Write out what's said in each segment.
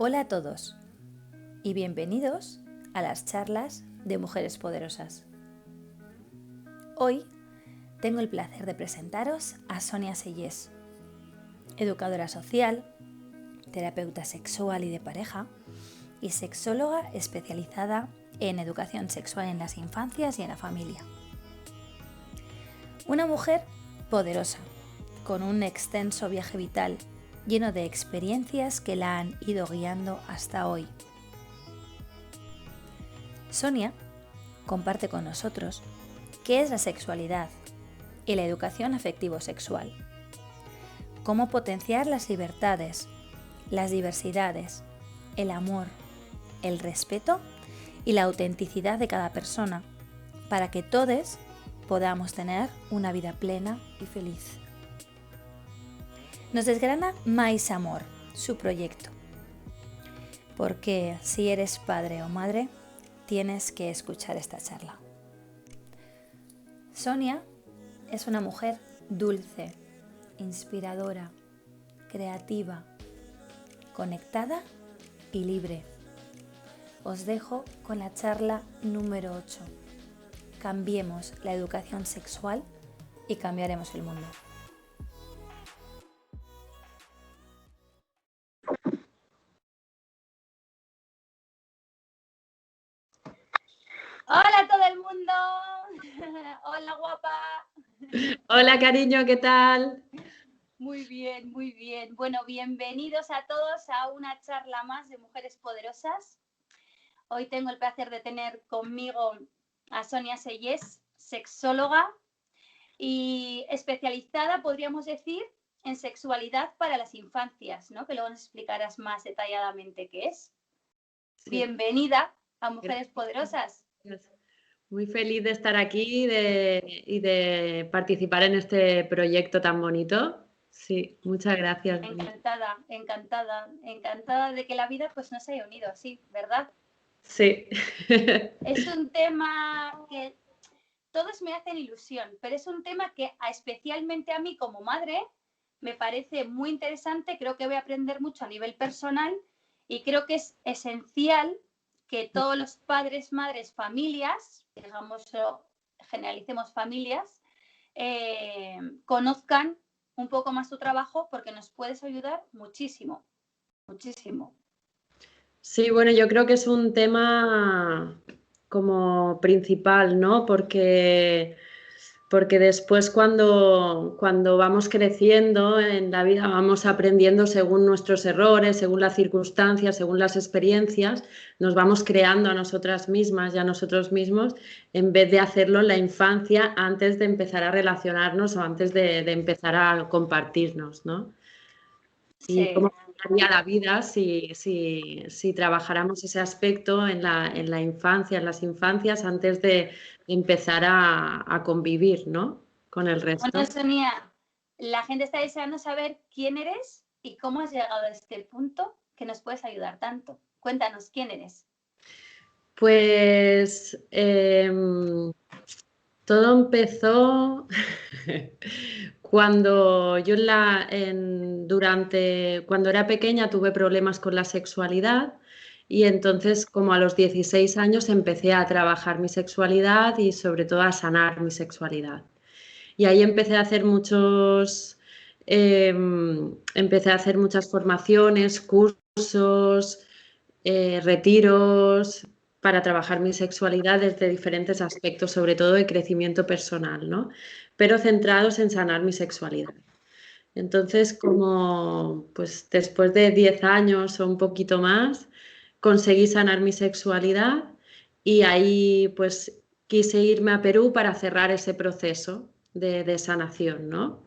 Hola a todos y bienvenidos a las charlas de Mujeres Poderosas. Hoy tengo el placer de presentaros a Sonia Seyés, educadora social, terapeuta sexual y de pareja y sexóloga especializada en educación sexual en las infancias y en la familia. Una mujer poderosa, con un extenso viaje vital lleno de experiencias que la han ido guiando hasta hoy. Sonia comparte con nosotros qué es la sexualidad y la educación afectivo-sexual, cómo potenciar las libertades, las diversidades, el amor, el respeto y la autenticidad de cada persona para que todos podamos tener una vida plena y feliz. Nos desgrana Mais Amor, su proyecto, porque si eres padre o madre, tienes que escuchar esta charla. Sonia es una mujer dulce, inspiradora, creativa, conectada y libre. Os dejo con la charla número 8. Cambiemos la educación sexual y cambiaremos el mundo. Hola a todo el mundo. Hola guapa. Hola cariño, ¿qué tal? Muy bien, muy bien. Bueno, bienvenidos a todos a una charla más de Mujeres Poderosas. Hoy tengo el placer de tener conmigo a Sonia Seyés, sexóloga y especializada, podríamos decir, en sexualidad para las infancias, ¿no? Que luego nos explicarás más detalladamente qué es. Sí. Bienvenida a Mujeres Poderosas. Muy feliz de estar aquí y de participar en este proyecto tan bonito. Sí, muchas gracias. Encantada de que la vida pues nos haya unido así, ¿verdad? Sí. Es un tema que todos me hacen ilusión, pero es un tema que especialmente a mí como madre me parece muy interesante, creo que voy a aprender mucho a nivel personal y creo que es esencial que todos los padres, madres, familias, digamos, generalicemos familias, conozcan un poco más tu trabajo porque nos puedes ayudar muchísimo, muchísimo. Sí, bueno, yo creo que es un tema como principal, ¿no? Porque después cuando vamos creciendo en la vida vamos aprendiendo según nuestros errores, según las circunstancias, según las experiencias, nos vamos creando a nosotras mismas y a nosotros mismos en vez de hacerlo en la infancia antes de empezar a relacionarnos o antes de empezar a compartirnos, ¿no? Sí. Y cómo cambiaría la vida si trabajáramos ese aspecto en la infancia, en las infancias, antes de empezar a convivir, ¿no? Con el resto. Bueno, Sonia, la gente está deseando saber quién eres y cómo has llegado a este punto que nos puedes ayudar tanto. Cuéntanos, ¿quién eres? Pues todo empezó cuando yo cuando era pequeña tuve problemas con la sexualidad y entonces como a los 16 años empecé a trabajar mi sexualidad y sobre todo a sanar mi sexualidad. Y ahí empecé a hacer muchas formaciones, cursos, retiros para trabajar mi sexualidad desde diferentes aspectos, sobre todo de crecimiento personal, ¿no? Pero centrados en sanar mi sexualidad. Entonces, como pues después de 10 años o un poquito más, conseguí sanar mi sexualidad y ahí pues quise irme a Perú para cerrar ese proceso de sanación, ¿no?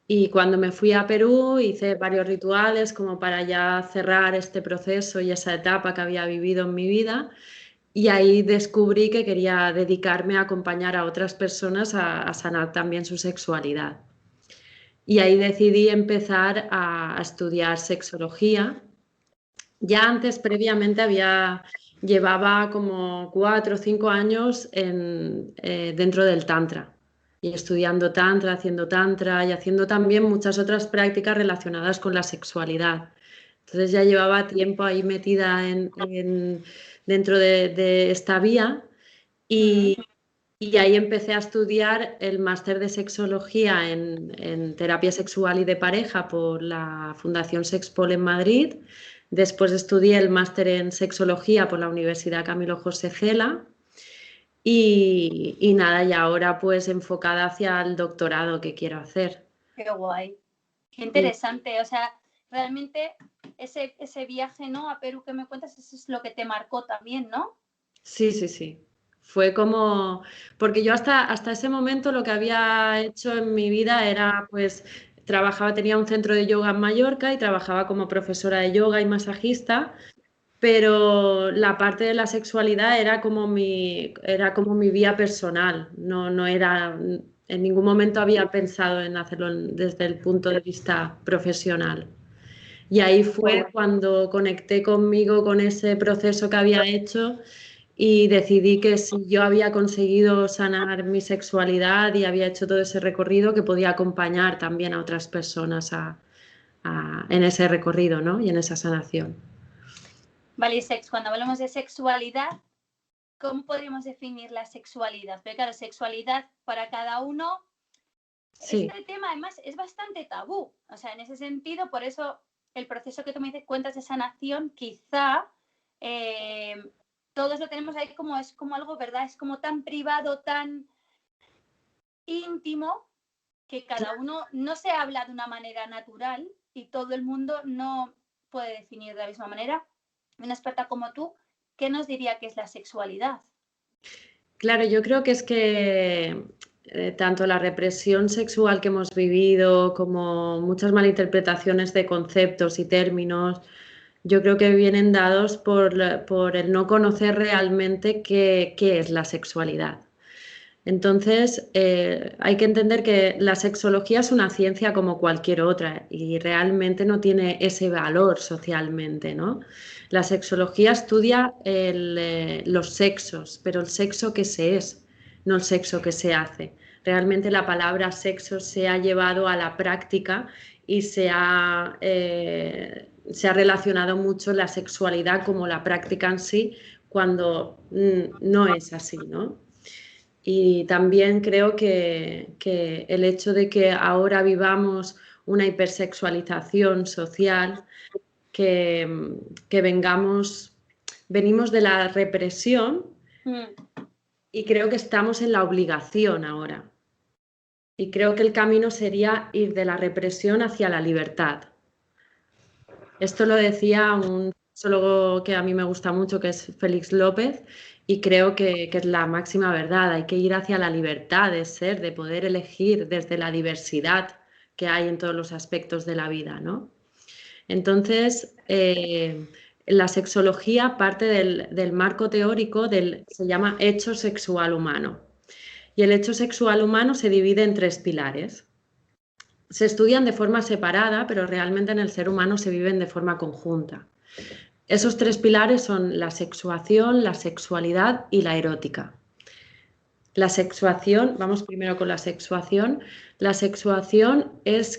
Y cuando me fui a Perú hice varios rituales como para ya cerrar este proceso y esa etapa que había vivido en mi vida. Y ahí descubrí que quería dedicarme a acompañar a otras personas a sanar también su sexualidad. Y ahí decidí empezar a estudiar sexología. Ya antes, previamente, llevaba como 4 o 5 años dentro del Tantra y estudiando Tantra y haciendo también muchas otras prácticas relacionadas con la sexualidad. Entonces ya llevaba tiempo ahí metida dentro de esta vía y, y ahí empecé a estudiar el máster de sexología en terapia sexual y de pareja por la Fundación Sexpol en Madrid. Después estudié el máster en sexología por la Universidad Camilo José Cela y nada, y ahora pues enfocada hacia el doctorado que quiero hacer. Qué guay, qué Sí, interesante. O sea, realmente ese viaje, ¿no? A Perú que me cuentas, eso es lo que te marcó también, ¿no? sí, sí, sí. Fue como, porque yo hasta ese momento lo que había hecho en mi vida era, pues, tenía un centro de yoga en Mallorca y trabajaba como profesora de yoga y masajista, pero la parte de la sexualidad era como mi vía personal, no era, en ningún momento había pensado en hacerlo desde el punto de vista profesional. Y ahí fue cuando conecté conmigo con ese proceso que había hecho y decidí que si yo había conseguido sanar mi sexualidad y había hecho todo ese recorrido, que podía acompañar también a otras personas en ese recorrido, ¿no? Y en esa sanación. Vale, cuando hablamos de sexualidad, ¿cómo podríamos definir la sexualidad? Porque claro, sexualidad para cada uno, Sí. este tema además es bastante tabú. O sea, en ese sentido, por eso el proceso que tú me cuentas de sanación, quizá todos lo tenemos ahí como es como algo, ¿verdad? Es como tan privado, tan íntimo, que cada uno no se habla de una manera natural y todo el mundo no puede definir de la misma manera. Una experta como tú, ¿qué nos diría que es la sexualidad? Claro, yo creo que es que tanto la represión sexual que hemos vivido como muchas malinterpretaciones de conceptos y términos, yo creo que vienen dados por el no conocer realmente qué es la sexualidad. Entonces, hay que entender que la sexología es una ciencia como cualquier otra y realmente no tiene ese valor socialmente, ¿no? La sexología estudia los sexos, pero el sexo que se es, no el sexo que se hace. Realmente la palabra sexo se ha llevado a la práctica y se ha relacionado mucho la sexualidad como la práctica en sí, cuando no es así, ¿no? Y también creo que el hecho de que ahora vivamos una hipersexualización social, que venimos de la represión y creo que estamos en la obligación ahora. Y creo que el camino sería ir de la represión hacia la libertad. Esto lo decía un sexólogo que a mí me gusta mucho, que es Félix López, y creo que es la máxima verdad. Hay que ir hacia la libertad de ser, de poder elegir desde la diversidad que hay en todos los aspectos de la vida, ¿no? Entonces, la sexología parte del marco teórico se llama hecho sexual humano. Y el hecho sexual humano se divide en 3 pilares. Se estudian de forma separada, pero realmente en el ser humano se viven de forma conjunta. Esos 3 pilares son la sexuación, la sexualidad y la erótica. La sexuación, vamos primero con la sexuación. La sexuación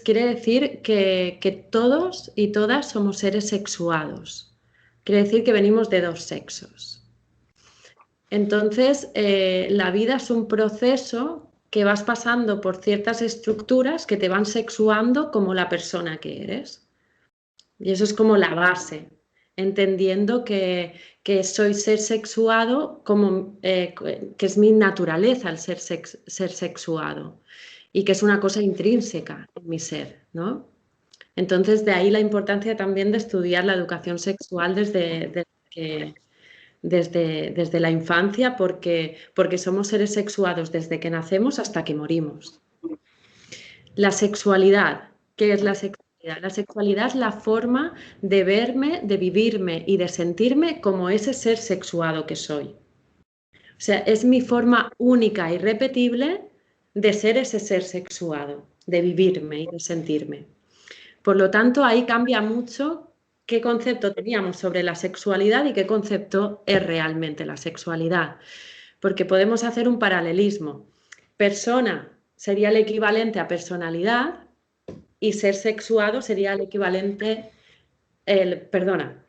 quiere decir que todos y todas somos seres sexuados. Quiere decir que venimos de 2 sexos. Entonces, la vida es un proceso que vas pasando por ciertas estructuras que te van sexuando como la persona que eres. Y eso es como la base, entendiendo que soy ser sexuado, que es mi naturaleza el ser sexuado y que es una cosa intrínseca en mi ser, ¿no? Entonces, de ahí la importancia también de estudiar la educación sexual desde la infancia, porque somos seres sexuados desde que nacemos hasta que morimos. La sexualidad, ¿qué es la sexualidad? La sexualidad es la forma de verme, de vivirme y de sentirme como ese ser sexuado que soy. O sea, es mi forma única e irrepetible de ser ese ser sexuado, de vivirme y de sentirme. Por lo tanto, ahí cambia mucho qué concepto teníamos sobre la sexualidad y qué concepto es realmente la sexualidad. Porque podemos hacer un paralelismo. Persona sería el equivalente a personalidad y ser sexuado sería el equivalente perdona,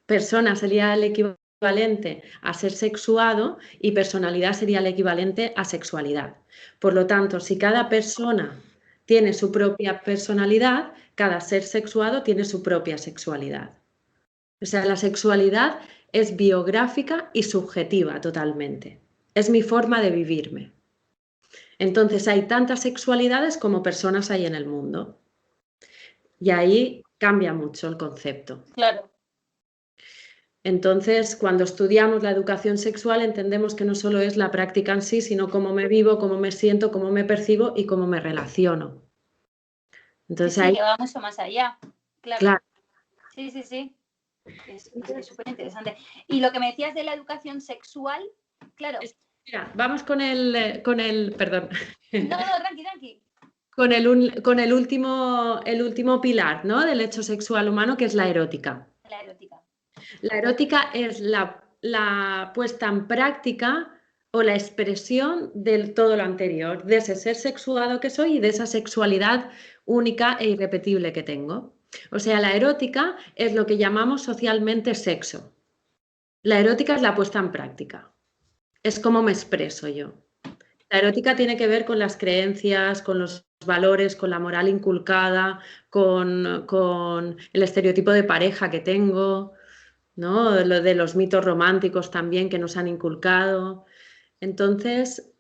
persona sería el equivalente a ser sexuado y personalidad sería el equivalente a sexualidad. Por lo tanto, si cada persona tiene su propia personalidad, cada ser sexuado tiene su propia sexualidad. O sea, la sexualidad es biográfica y subjetiva totalmente. Es mi forma de vivirme. Entonces hay tantas sexualidades como personas hay en el mundo. Y ahí cambia mucho el concepto. Claro. Entonces, cuando estudiamos la educación sexual, entendemos que no solo es la práctica en sí, sino cómo me vivo, cómo me siento, cómo me percibo y cómo me relaciono. Entonces Sí, ahí, que va mucho más allá. Claro. claro. Sí. Es súper interesante. Y lo que me decías de la educación sexual, claro. Mira, vamos con perdón. No, tranqui. Con el último pilar, ¿no? Del hecho sexual humano, que es la erótica. La erótica. La erótica es la puesta en práctica o la expresión de todo lo anterior, de ese ser sexuado que soy y de esa sexualidad única e irrepetible que tengo. O sea, la erótica es lo que llamamos socialmente sexo. La erótica es la puesta en práctica. Es como me expreso yo. La erótica tiene que ver con las creencias, con los valores, con la moral inculcada, con el estereotipo de pareja que tengo, ¿no? Lo de los mitos románticos también que nos han inculcado. Entonces,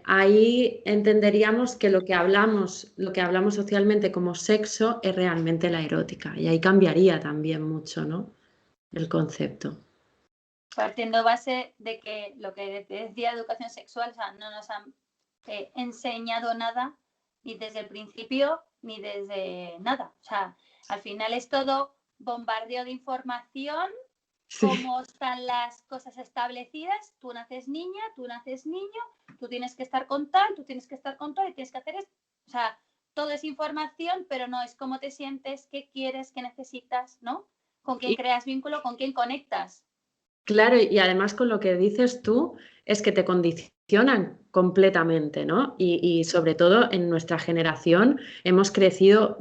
ahí entenderíamos que lo que hablamos socialmente como sexo es realmente la erótica. Y ahí cambiaría también mucho, ¿no? El concepto. Partiendo base de que lo que decía educación sexual, o sea, no nos han enseñado nada ni desde el principio ni desde nada. O sea, al final es todo bombardeo de información, Sí. cómo están las cosas establecidas. Tú naces niña, tú naces niño, tú tienes que estar con tal, tú tienes que estar con tal y tienes que hacer esto. O sea, todo es información, pero no es cómo te sientes, qué quieres, qué necesitas, ¿no? Con quién creas vínculo, con quién conectas. Claro, y además con lo que dices tú es que te condicionan completamente, ¿no? Y sobre todo en nuestra generación hemos crecido,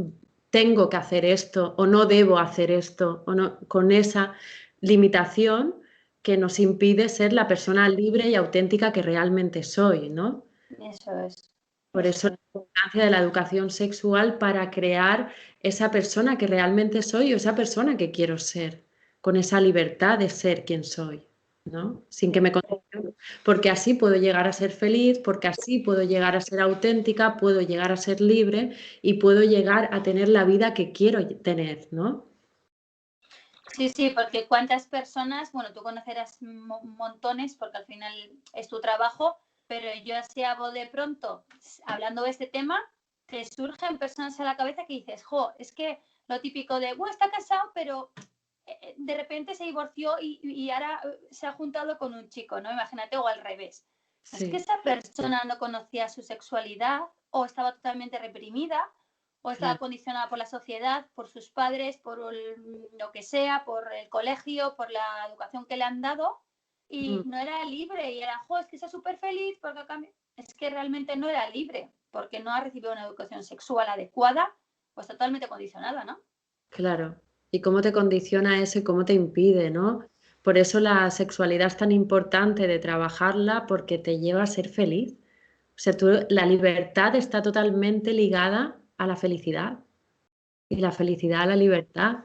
tengo que hacer esto o no debo hacer esto, o no, con esa limitación que nos impide ser la persona libre y auténtica que realmente soy, ¿no? Eso es. Por eso la importancia de la educación sexual para crear esa persona que realmente soy o esa persona que quiero ser, con esa libertad de ser quien soy, ¿no? Sin que me condicione. Porque así puedo llegar a ser feliz, porque así puedo llegar a ser auténtica, puedo llegar a ser libre y puedo llegar a tener la vida que quiero tener, ¿no? Sí, porque cuántas personas, bueno, tú conocerás montones porque al final es tu trabajo, pero yo así hago de pronto, hablando de este tema, te surgen personas a la cabeza que dices, jo, es que lo típico de, bueno, está casado, pero de repente se divorció y ahora se ha juntado con un chico, ¿no? Imagínate, o al revés. Sí. Es que esa persona no conocía su sexualidad o estaba totalmente reprimida o estaba condicionada por la sociedad, por sus padres, por lo que sea, por el colegio, por la educación que le han dado y no era libre y era, jo, es que está súper feliz porque es que realmente no era libre porque no ha recibido una educación sexual adecuada o está totalmente condicionada, ¿no? Claro. ¿Y cómo te condiciona eso y cómo te impide, ¿no? Por eso la sexualidad es tan importante de trabajarla porque te lleva a ser feliz. O sea, la libertad está totalmente ligada a la felicidad y la felicidad a la libertad.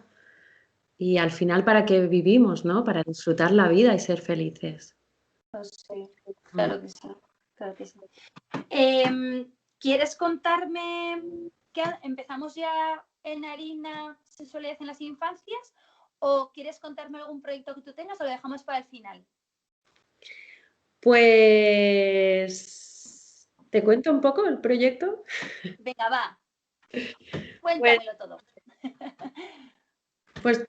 Y al final, ¿para qué vivimos, no? Para disfrutar la vida y ser felices. Pues sí, claro que sí. Claro que sí. ¿Quieres contarme que empezamos ya en harina sexualidad en las infancias? ¿O quieres contarme algún proyecto que tú tengas o lo dejamos para el final? Pues, ¿te cuento un poco el proyecto? Venga, va. Cuéntamelo todo. Pues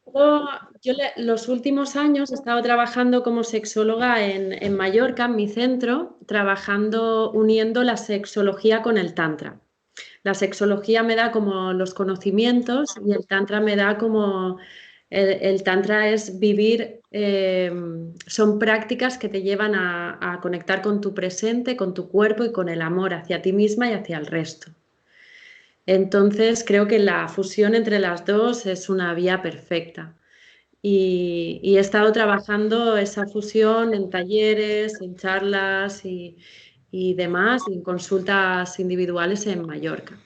yo los últimos años he estado trabajando como sexóloga en Mallorca, en mi centro, trabajando, uniendo la sexología con el tantra. La sexología me da como los conocimientos y el tantra me da como... El tantra es vivir, son prácticas que te llevan a conectar con tu presente, con tu cuerpo y con el amor hacia ti misma y hacia el resto. Entonces creo que la fusión entre las dos es una vía perfecta. Y he estado trabajando esa fusión en talleres, en charlas y demás, y en consultas individuales en Mallorca.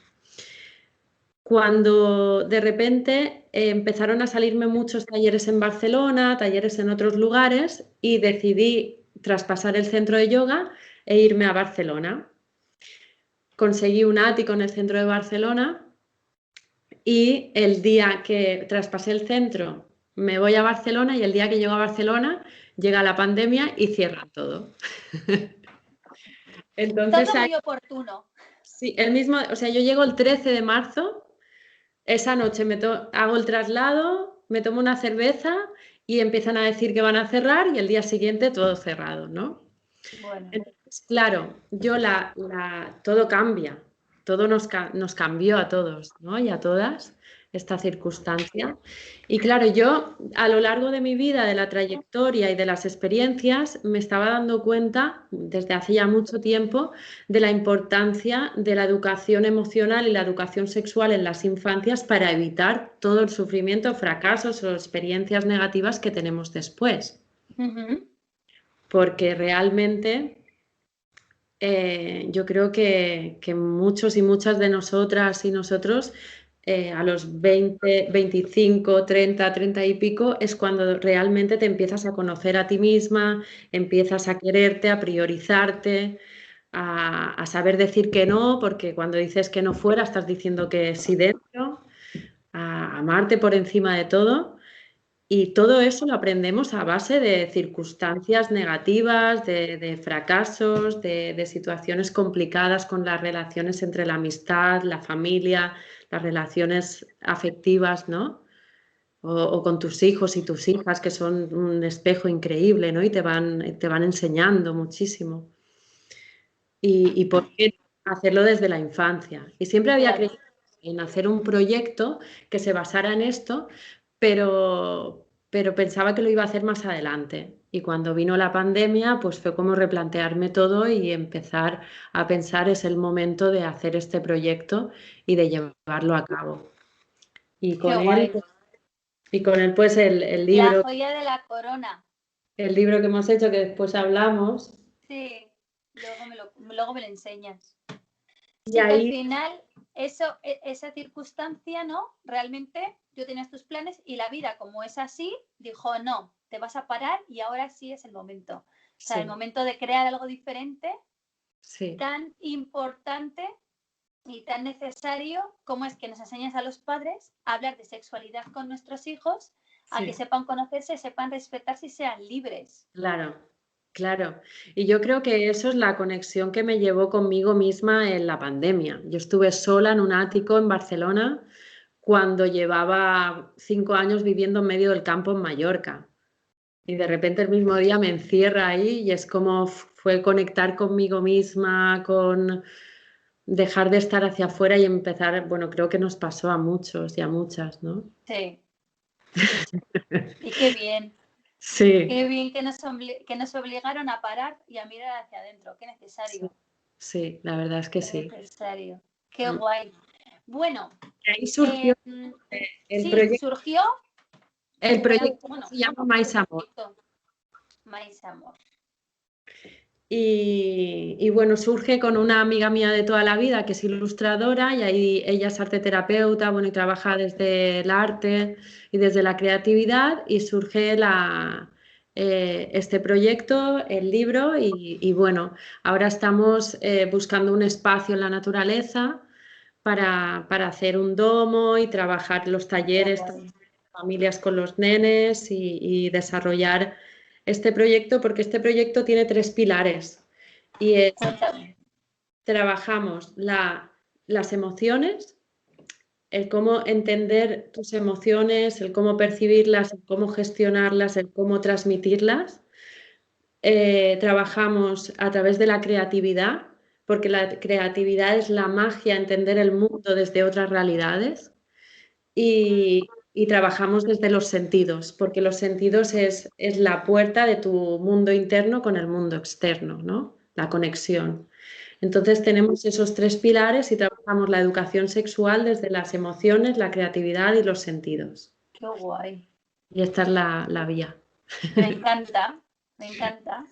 Cuando de repente empezaron a salirme muchos talleres en Barcelona, talleres en otros lugares, y decidí traspasar el centro de yoga e irme a Barcelona. Conseguí un ático en el centro de Barcelona y el día que traspasé el centro me voy a Barcelona y el día que llego a Barcelona llega la pandemia y cierra todo. Entonces, Todo muy oportuno. sí, el mismo, o sea, yo llego el 13 de marzo, esa noche hago el traslado, me tomo una cerveza y empiezan a decir que van a cerrar y el día siguiente todo cerrado, ¿no? Bueno. Entonces, claro, todo cambia, todo nos cambió a todos, ¿no? Y a todas esta circunstancia. Y claro, yo a lo largo de mi vida, de la trayectoria y de las experiencias, me estaba dando cuenta desde hace ya mucho tiempo de la importancia de la educación emocional y la educación sexual en las infancias para evitar todo el sufrimiento, fracasos o experiencias negativas que tenemos después. Porque realmente yo creo que muchos y muchas de nosotras y nosotros a los 20, 25, 30, 30 y pico es cuando realmente te empiezas a conocer a ti misma, empiezas a quererte, a priorizarte, a saber decir que no, porque cuando dices que no fuera estás diciendo que sí dentro, a amarte por encima de todo. Y todo eso lo aprendemos a base de circunstancias negativas, de fracasos, de situaciones complicadas con las relaciones entre la amistad, la familia, las relaciones afectivas, ¿no? O con tus hijos y tus hijas, que son un espejo increíble, ¿no? Y te van enseñando muchísimo. Y por qué hacerlo desde la infancia. Y siempre había Claro. creído en hacer un proyecto que se basara en esto, pero pensaba que lo iba a hacer más adelante. Y cuando vino la pandemia, pues fue como replantearme todo y empezar a pensar es el momento de hacer este proyecto y de llevarlo a cabo. Y Qué con él, guay. y con él pues La joya de la corona. el libro que hemos hecho, que después hablamos. Sí, luego me lo enseñas. Y Sí, que al ahí, final esa circunstancia, ¿no? Realmente tú tenías tus planes y la vida, como es así, dijo, no, te vas a parar y ahora sí es el momento. O sea, el sí, momento de crear algo diferente, sí, tan importante y tan necesario como es que nos enseñes a los padres a hablar de sexualidad con nuestros hijos, a que sí. sepan conocerse, sepan respetarse y sean libres. Claro, claro. Y yo creo que eso es la conexión que me llevó conmigo misma en la pandemia. Yo estuve sola en un ático en Barcelona cuando llevaba 5 años viviendo en medio del campo en Mallorca. Y de repente el mismo día me encierra ahí y es como fue conectar conmigo misma, con dejar de estar hacia afuera y empezar, bueno, creo que nos pasó a muchos y a muchas, ¿no? Sí, y Sí, qué bien que nos obligaron a parar y a mirar hacia adentro, qué sí, necesario. sí, la verdad es que Qué sí. necesario. Qué Mm. guay. Bueno, Y ahí surgió el sí, proyecto. surgió, El proyecto bueno, se llama Mais Amor. Mais Amor. Y bueno, surge con una amiga mía de toda la vida que es ilustradora y ahí ella es arteterapeuta, bueno, y trabaja desde el arte y desde la creatividad y surge este proyecto, el libro y bueno, ahora estamos buscando un espacio en la naturaleza para hacer un domo y trabajar los Qué talleres, guay. familias con los nenes y desarrollar este proyecto, porque este proyecto tiene 3 pilares y Cuéntame. trabajamos las emociones, el cómo entender tus emociones, el cómo percibirlas, el cómo gestionarlas, el cómo transmitirlas. Trabajamos a través de la creatividad, porque la creatividad es la magia, entender el mundo desde otras realidades. Y trabajamos desde los sentidos, porque los sentidos es la puerta de tu mundo interno con el mundo externo, ¿no? La conexión. Entonces tenemos esos 3 pilares y trabajamos la educación sexual desde las emociones, la creatividad y los sentidos. Qué guay. Y esta es la vía. Me encanta, me encanta.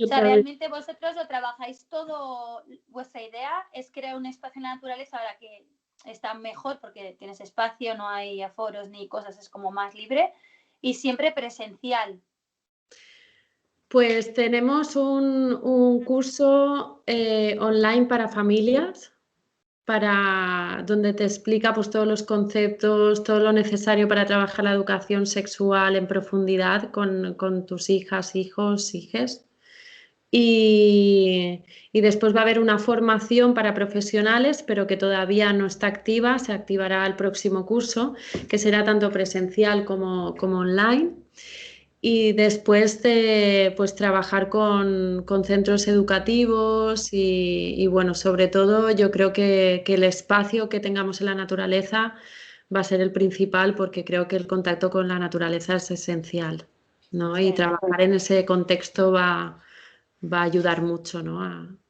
O sea, realmente vosotros lo trabajáis todo, vuestra idea es crear un espacio en la naturaleza ahora que está mejor porque tienes espacio, no hay aforos ni cosas, es como más libre y siempre presencial. Pues tenemos un curso online para familias, donde te explica pues, todos los conceptos, todo lo necesario para trabajar la educación sexual en profundidad con tus hijas, hijos, hijes. Y después va a haber una formación para profesionales, pero que todavía no está activa, se activará el próximo curso, que será tanto presencial como online. Y después de pues, trabajar con centros educativos y, bueno, sobre todo yo creo que el espacio que tengamos en la naturaleza va a ser el principal porque creo que el contacto con la naturaleza es esencial, ¿no? Sí. Y trabajar en ese contexto va a ayudar mucho, ¿no?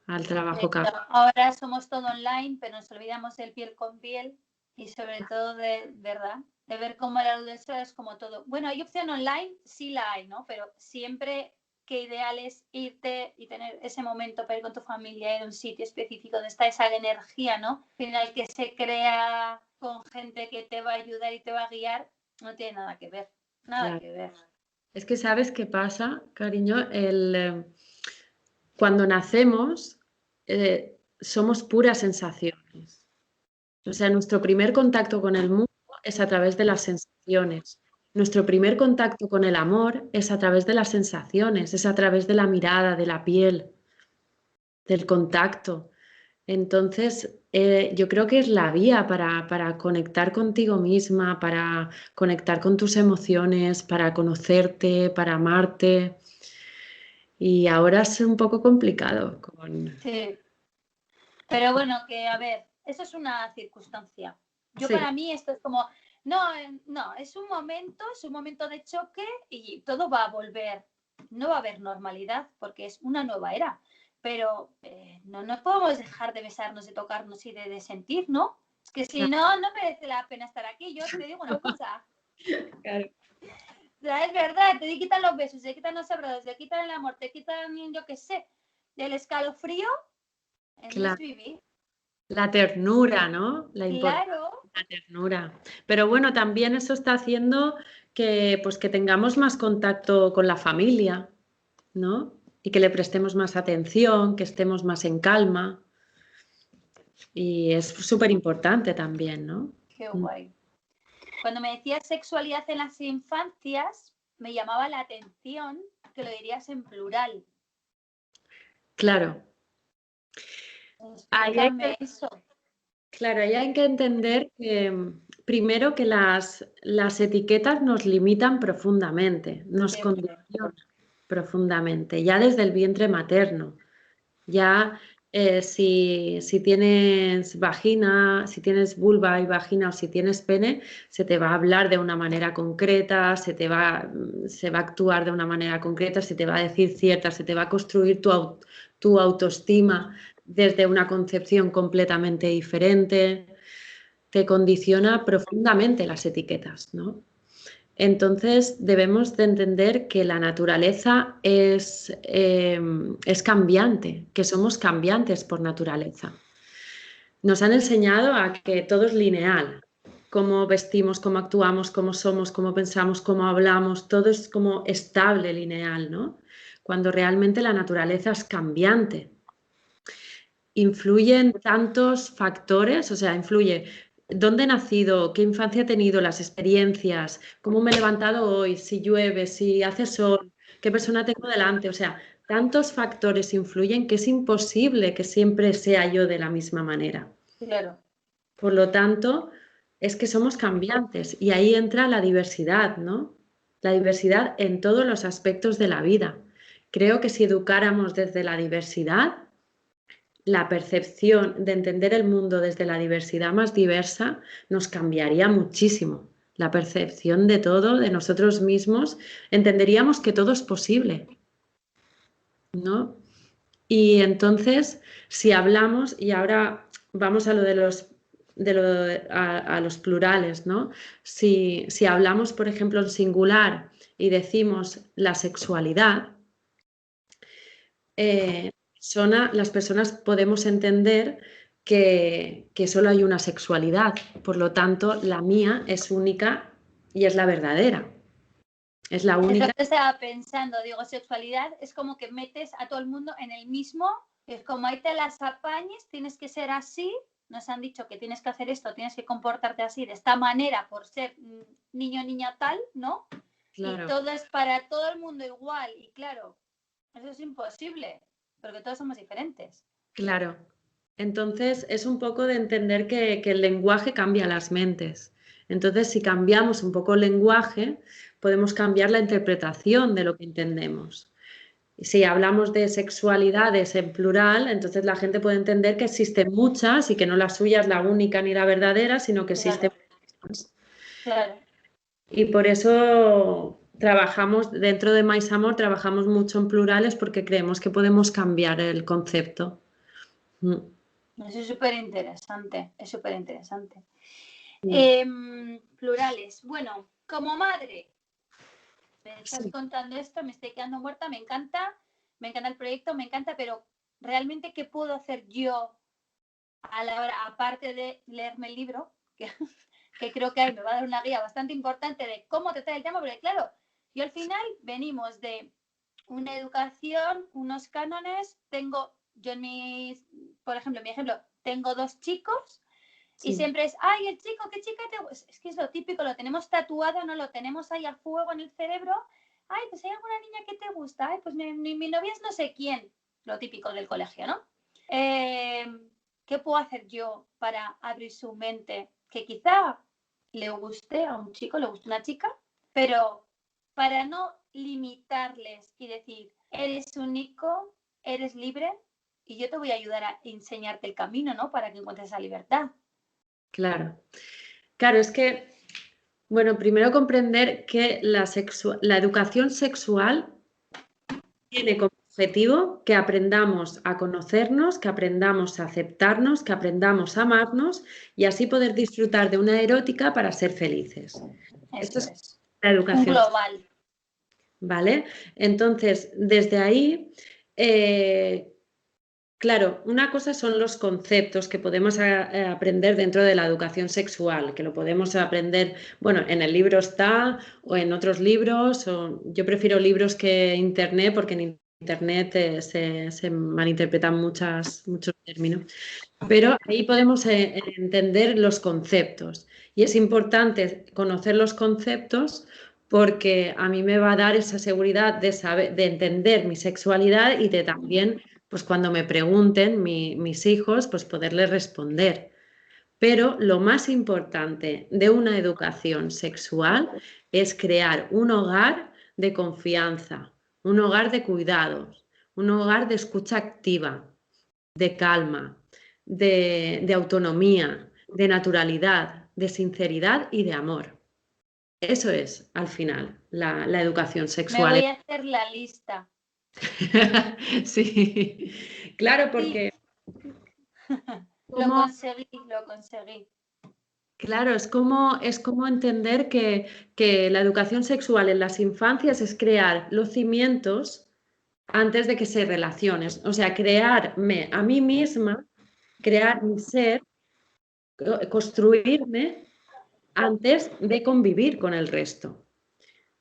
al trabajo que hago. Ahora somos todo online, pero nos olvidamos del piel con piel y sobre todo de verdad, de ver cómo la luz del sol es como todo. Bueno, hay opción online, sí la hay, ¿no? Pero siempre que ideal es irte y tener ese momento para ir con tu familia en un sitio específico donde está esa energía, ¿no? Al final que se crea con gente que te va a ayudar y te va a guiar, no tiene nada que ver, nada Claro. que ver. Es que ¿sabes qué pasa, cariño? Cuando nacemos somos puras sensaciones. O sea, nuestro primer contacto con el mundo es a través de las sensaciones. Nuestro primer contacto con el amor es a través de las sensaciones, es a través de la mirada, de la piel, del contacto. Entonces, yo creo que es la vía para conectar contigo misma, para conectar con tus emociones, para conocerte, para amarte. Y ahora es un poco complicado. Sí. Pero bueno, que a ver, eso es una circunstancia. Yo Sí, para mí esto es como, no, no, es un momento de choque y todo va a volver. No va a haber normalidad porque es una nueva era. Pero no nos podemos dejar de besarnos, de tocarnos y de sentir, ¿no? Es que si no, no merece la pena estar aquí. Yo te digo una cosa. claro. O sea, es verdad, te quitan los besos, te quitan los abrazos, te quitan el amor, te quitan, yo qué sé, el escalofrío, no es Claro. vivir. La ternura, ¿no? La importancia Claro. de la ternura. Pero bueno, también eso está haciendo pues, que tengamos más contacto con la familia, ¿no? Y que le prestemos más atención, que estemos más en calma. Y es súper importante también, ¿no? Qué guay. Cuando me decías sexualidad en las infancias, me llamaba la atención que lo dirías en plural. Claro. Ahí hay Explícame eso. Claro, ahí hay que entender que primero que las etiquetas nos limitan profundamente, nos Siempre. condicionan profundamente, ya desde el vientre materno. Ya si tienes vagina, si tienes vulva y vagina o si tienes pene, se te va a hablar de una manera concreta, se va a actuar de una manera concreta, se te va a decir cierta, se te va a construir tu autoestima desde una concepción completamente diferente. Te condiciona profundamente las etiquetas, ¿no? Entonces debemos de entender que la naturaleza es cambiante, que somos cambiantes por naturaleza. Nos han enseñado a que todo es lineal, cómo vestimos, cómo actuamos, cómo somos, cómo pensamos, cómo hablamos, todo es como estable, lineal, ¿no? Cuando realmente la naturaleza es cambiante. Influyen tantos factores, o sea, influye dónde he nacido, qué infancia he tenido, las experiencias, cómo me he levantado hoy, si llueve, si hace sol, qué persona tengo delante, o sea, tantos factores influyen que es imposible que siempre sea yo de la misma manera. Claro. Por lo tanto, es que somos cambiantes y ahí entra la diversidad, ¿no? La diversidad en todos los aspectos de la vida. Creo que si educáramos desde la diversidad, la percepción de entender el mundo desde la diversidad más diversa nos cambiaría muchísimo. La percepción de todo, de nosotros mismos, entenderíamos que todo es posible, ¿no? Y entonces, si hablamos, y ahora vamos a lo de a los plurales, ¿no? Si hablamos, por ejemplo, en singular y decimos la sexualidad, las personas podemos entender que solo hay una sexualidad, por lo tanto, la mía es única y es la verdadera. Es la Es lo única. que estaba pensando, digo, sexualidad es como que metes a todo el mundo en el mismo, es como ahí te las apañes, tienes que ser así, nos han dicho que tienes que hacer esto, tienes que comportarte así, de esta manera, por ser niño, niña tal, ¿no? Y Claro, todo es para todo el mundo igual, y claro, eso es imposible, porque todos somos diferentes. claro. Entonces es un poco de entender que el lenguaje cambia las mentes. Entonces, si cambiamos un poco el lenguaje, podemos cambiar la interpretación de lo que entendemos. Y si hablamos de sexualidades en plural, entonces la gente puede entender que existen muchas y que no la suya es la única ni la verdadera, sino que existen Claro, muchas. claro. Y por eso trabajamos, dentro de Mais Amor, trabajamos mucho en plurales porque creemos que podemos cambiar el concepto. Mm. Eso es súper interesante, es súper interesante. Sí, Plurales. Bueno, como madre, me estás sí, contando esto, me estoy quedando muerta, me encanta el proyecto, me encanta, pero realmente, ¿qué puedo hacer yo a la hora, aparte de leerme el libro, que creo que ahí me va a dar una guía bastante importante de cómo tratar el tema? Porque claro, yo al final venimos de una educación, unos cánones, yo por ejemplo, en mi ejemplo, tengo 2 chicos y sí, siempre es, ay, el chico, ¿qué chica te gusta? Es que es lo típico, lo tenemos tatuado, no lo tenemos ahí a fuego en el cerebro. Ay, pues hay alguna niña que te gusta, ay, pues mi novia es no sé quién, lo típico del colegio, ¿no? Eh, ¿Qué puedo hacer yo para abrir su mente? Que quizá le guste a un chico, le guste una chica, pero para no limitarles y decir, eres único, eres libre y yo te voy a ayudar a enseñarte el camino, ¿no? Para que encuentres esa libertad. claro. Claro, es que, bueno, primero comprender que la educación sexual tiene como objetivo que aprendamos a conocernos, que aprendamos a aceptarnos, que aprendamos a amarnos y así poder disfrutar de una erótica para ser felices. Esto Eso es es. la Un educación, global. ¿vale? Entonces, desde ahí, claro, una cosa son los conceptos que podemos aprender dentro de la educación sexual, que lo podemos aprender, bueno, en el libro está o en otros libros, o yo prefiero libros que internet porque en internet se malinterpretan muchos términos, pero ahí podemos entender los conceptos y es importante conocer los conceptos porque a mí me va a dar esa seguridad de saber, de entender mi sexualidad y de también pues cuando me pregunten mis hijos, pues poderles responder. Pero lo más importante de una educación sexual es crear un hogar de confianza, un hogar de cuidados, un hogar de escucha activa, de calma, de autonomía, de naturalidad, de sinceridad y de amor. Eso es, al final, la educación Me sexual. voy a hacer la lista. Sí, claro, Sí, porque lo como, conseguí, lo conseguí. claro, es como entender que la educación sexual en las infancias es crear los cimientos antes de que se relacionen. O sea, crearme a mí misma, crear mi ser, construirme antes de convivir con el resto.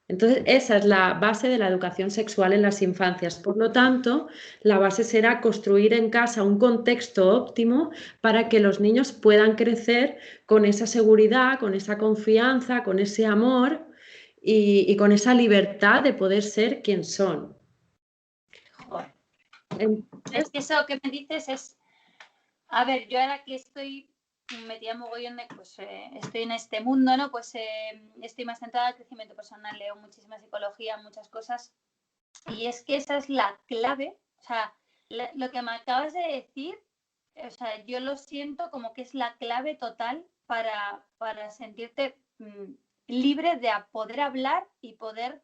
Entonces, esa es la base de la educación sexual en las infancias. Por lo tanto, la base será construir en casa un contexto óptimo para que los niños puedan crecer con esa seguridad, con esa confianza, con ese amor y con esa libertad de poder ser quien son. Joder. Es Entonces, que eso que me dices es, a ver, yo ahora que estoy metida mogollón de, pues estoy en este mundo, ¿no? Pues estoy más centrada en el crecimiento personal, leo muchísima psicología, muchas cosas. Y es que esa es la clave, o sea, lo que me acabas de decir, o sea, yo lo siento como que es la clave total para sentirte libre de poder hablar y poder,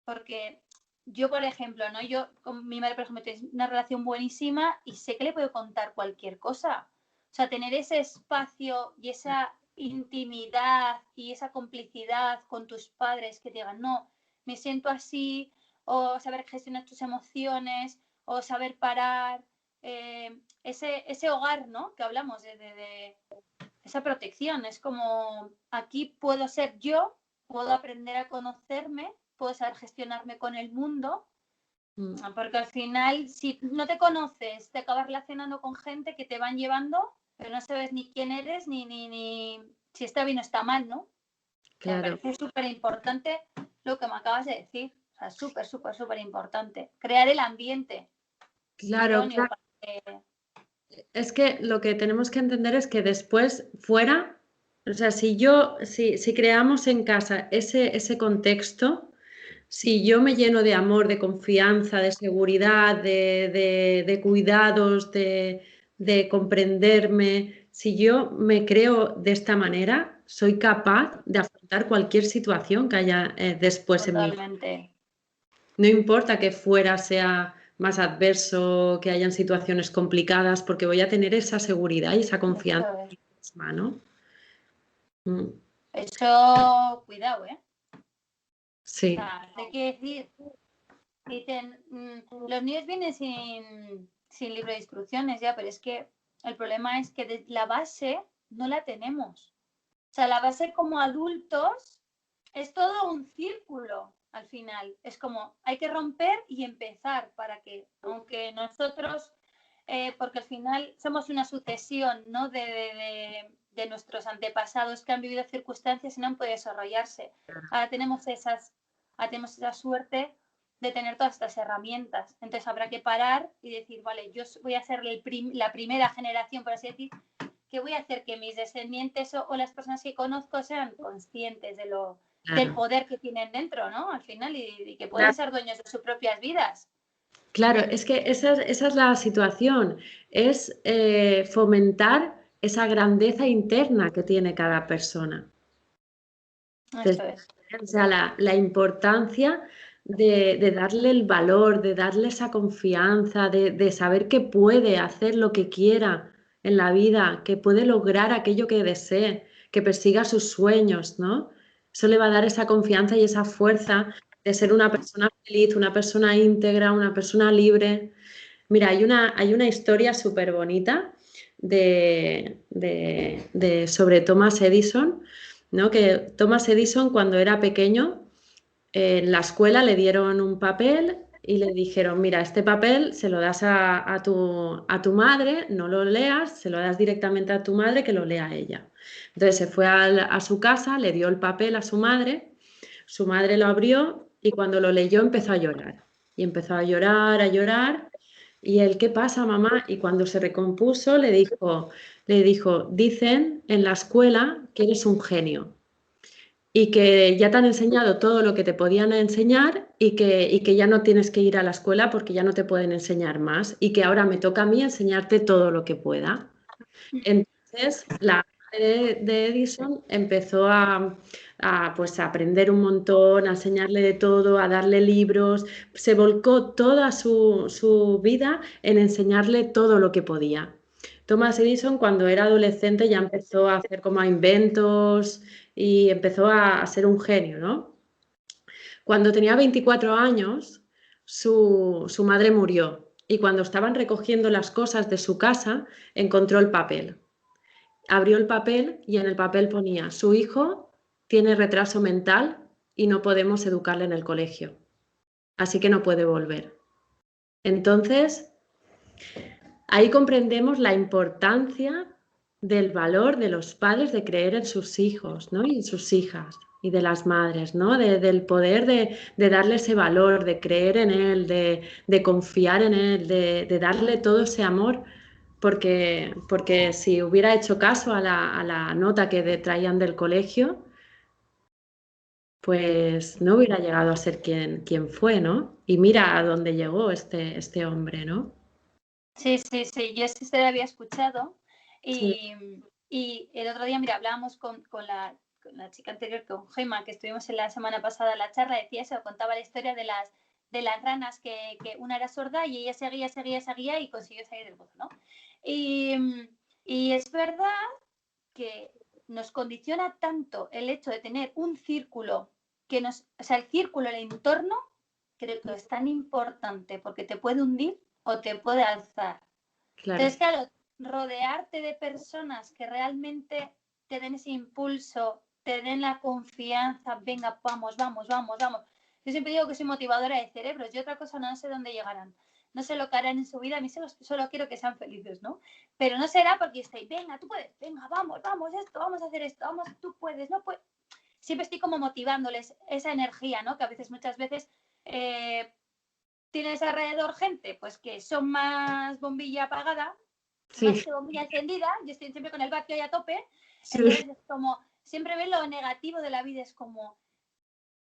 porque yo, por ejemplo, ¿no? Yo con mi madre, por ejemplo, tengo una relación buenísima y sé que le puedo contar cualquier cosa. O sea, tener ese espacio y esa intimidad y esa complicidad con tus padres que te digan, no, me siento así, o saber gestionar tus emociones, o saber parar, ese hogar, ¿no? Que hablamos de esa protección. Es como, aquí puedo ser yo, puedo aprender a conocerme, puedo saber gestionarme con el mundo, porque al final, si no te conoces, te acabas relacionando con gente que te van llevando, pero no sabes ni quién eres, ni si está bien o está mal, ¿no? Me Claro, parece súper importante lo que me acabas de decir. O sea, súper, súper, súper importante. Crear el ambiente claro, idóneo claro. para que... Es que lo que tenemos que entender es que después, fuera, o sea, si creamos en casa ese contexto, si yo me lleno de amor, de confianza, de seguridad, de cuidados, de comprenderme, si yo me creo de esta manera, soy capaz de afrontar cualquier situación que haya después en mi vida. Totalmente. No importa que fuera sea más adverso, que hayan situaciones complicadas, porque voy a tener esa seguridad y esa confianza Eso en es. mí misma, ¿no? Mm, Eso, cuidado, ¿eh? O sí, sea, hay que decir, dicen, los niños vienen sin libro de instrucciones ya, pero es que el problema es que la base no la tenemos. O sea, la base como adultos es todo un círculo al final. Es como hay que romper y empezar para que, aunque nosotros, porque al final somos una sucesión, ¿no? De nuestros antepasados que han vivido circunstancias y no han podido desarrollarse. Ahora tenemos esa suerte de tener todas estas herramientas. Entonces habrá que parar y decir, vale, yo voy a ser la primera generación, por así decir, que voy a hacer que mis descendientes o las personas que conozco sean conscientes del claro. poder que tienen dentro, ¿no? Al final, y que pueden Claro, ser dueños de sus propias vidas. claro, es que esa es la situación, es fomentar esa grandeza interna que tiene cada persona. Eso es. O sea, la importancia de darle el valor, de darle esa confianza, de saber que puede hacer lo que quiera en la vida, que puede lograr aquello que desee, que persiga sus sueños, ¿no? Eso le va a dar esa confianza y esa fuerza de ser una persona feliz, una persona íntegra, una persona libre. Mira, hay una historia súper bonita sobre Thomas Edison, ¿no? Que Thomas Edison, cuando era pequeño, en la escuela le dieron un papel y le dijeron, mira, este papel se lo das a tu madre, no lo leas, se lo das directamente a tu madre, que lo lea ella. Entonces se fue a su casa, le dio el papel a su madre lo abrió y cuando lo leyó empezó a llorar. Y empezó a llorar. Y él, ¿qué pasa, mamá? Y cuando se recompuso le dijo, dicen en la escuela que eres un genio y que ya te han enseñado todo lo que te podían enseñar y que ya no tienes que ir a la escuela porque ya no te pueden enseñar más y que ahora me toca a mí enseñarte todo lo que pueda. Entonces, la madre de Edison empezó pues, a aprender un montón, a enseñarle de todo, a darle libros, se volcó toda su vida en enseñarle todo lo que podía. Thomas Edison, cuando era adolescente, ya empezó a hacer como inventos y empezó a ser un genio, ¿no? Cuando tenía 24 años, su madre murió y cuando estaban recogiendo las cosas de su casa, encontró el papel. Abrió el papel y en el papel ponía, su hijo tiene retraso mental y no podemos educarle en el colegio, así que no puede volver. Entonces, ahí comprendemos la importancia del valor de los padres de creer en sus hijos, ¿no? Y en sus hijas y de las madres, ¿no? Del poder de darle ese valor, de creer en él, de confiar en él, de darle todo ese amor, porque si hubiera hecho caso a la nota que traían del colegio, pues no hubiera llegado a ser quien fue, ¿no? Y mira a dónde llegó este hombre, ¿no? Sí, sí, sí. Yo sí se la había escuchado Sí. y el otro día, mira, hablábamos con la chica anterior, con Gemma, que estuvimos en la semana pasada en la charla, decía eso, contaba la historia las ranas que una era sorda y ella seguía y consiguió salir del pozo, ¿no? Y es verdad que nos condiciona tanto el hecho de tener un círculo o sea, el círculo, el entorno, creo que es tan importante porque te puede hundir o te puede alzar. Claro. Entonces, claro, rodearte de personas que realmente te den ese impulso, te den la confianza, venga, vamos. Yo siempre digo que soy motivadora de cerebros, y otra cosa no sé dónde llegarán. No sé lo que harán en su vida, a mí solo quiero que sean felices, ¿no? Pero no será porque estoy, venga, tú puedes, venga, vamos, vamos a hacer esto, vamos, tú puedes, no puedes. Siempre estoy como motivándoles esa energía, ¿no? Que muchas veces tienes alrededor gente, pues que son más bombilla apagada, más que bombilla encendida, yo estoy siempre con el vatio ahí a tope, entonces es como, siempre ven lo negativo de la vida, es como,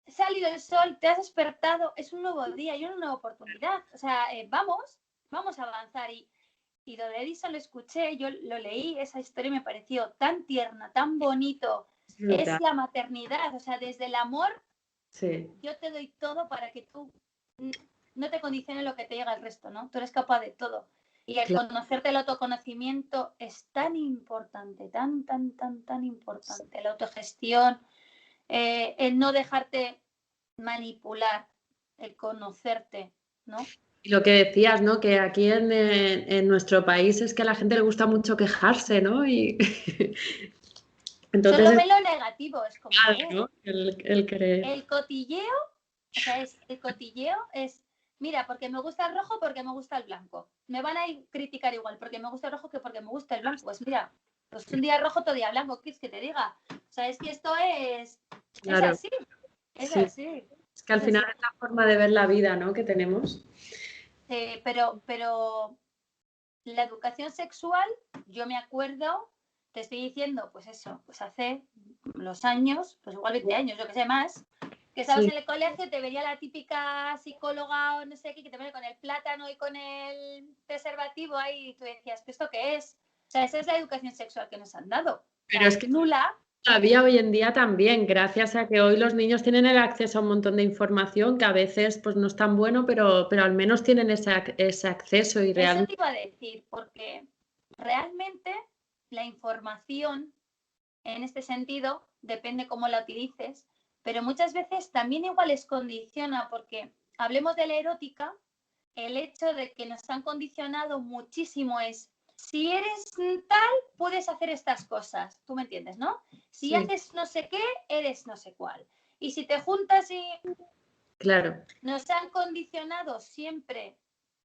ha salido el sol, te has despertado, es un nuevo día y una nueva oportunidad. O sea, vamos a avanzar. Y lo de Edison lo escuché, yo lo leí, esa historia me pareció tan tierna, tan bonito. Es la maternidad, o sea, desde el amor, yo te doy todo para que tú no te condicione lo que te llega al resto, ¿no? Tú eres capaz de todo. Y el conocerte, el autoconocimiento es tan importante, tan importante. La autogestión, el no dejarte manipular, el conocerte, ¿no? Y lo que decías, ¿no? Que aquí en nuestro país es que a la gente le gusta mucho quejarse, ¿no? Y entonces, solo ve lo negativo, es como ¿no? El cotilleo, o sea, el cotilleo es, mira, porque me gusta el rojo, porque me gusta el blanco. Me van a criticar igual porque me gusta el rojo que porque me gusta el blanco. Pues mira, pues un día rojo, todo día blanco, ¿qué es que te diga? O sea, es que esto es así. Es así. Es que al final es la forma de ver la vida, ¿no? Que tenemos. Pero la educación sexual, yo me acuerdo, te estoy diciendo, pues eso, pues hace los años, pues igual 20 años, yo que sé más, que estabas en el colegio, te vería la típica psicóloga o no sé qué, que te viene con el plátano y con el preservativo ahí, y tú decías, ¿esto qué es? O sea, esa es la educación sexual que nos han dado. Pero es que nula. Todavía hoy en día también, gracias a que hoy los niños tienen el acceso a un montón de información que a veces pues no es tan bueno, pero al menos tienen ese acceso y realmente... Eso te iba a decir, porque realmente la información en este sentido depende cómo la utilices, pero muchas veces también igual les condiciona, porque hablemos de la erótica, el hecho de que nos han condicionado muchísimo es, si eres tal, puedes hacer estas cosas, tú me entiendes, ¿no? Si haces no sé qué, eres no sé cuál. Y si te juntas y... Claro. Nos han condicionado siempre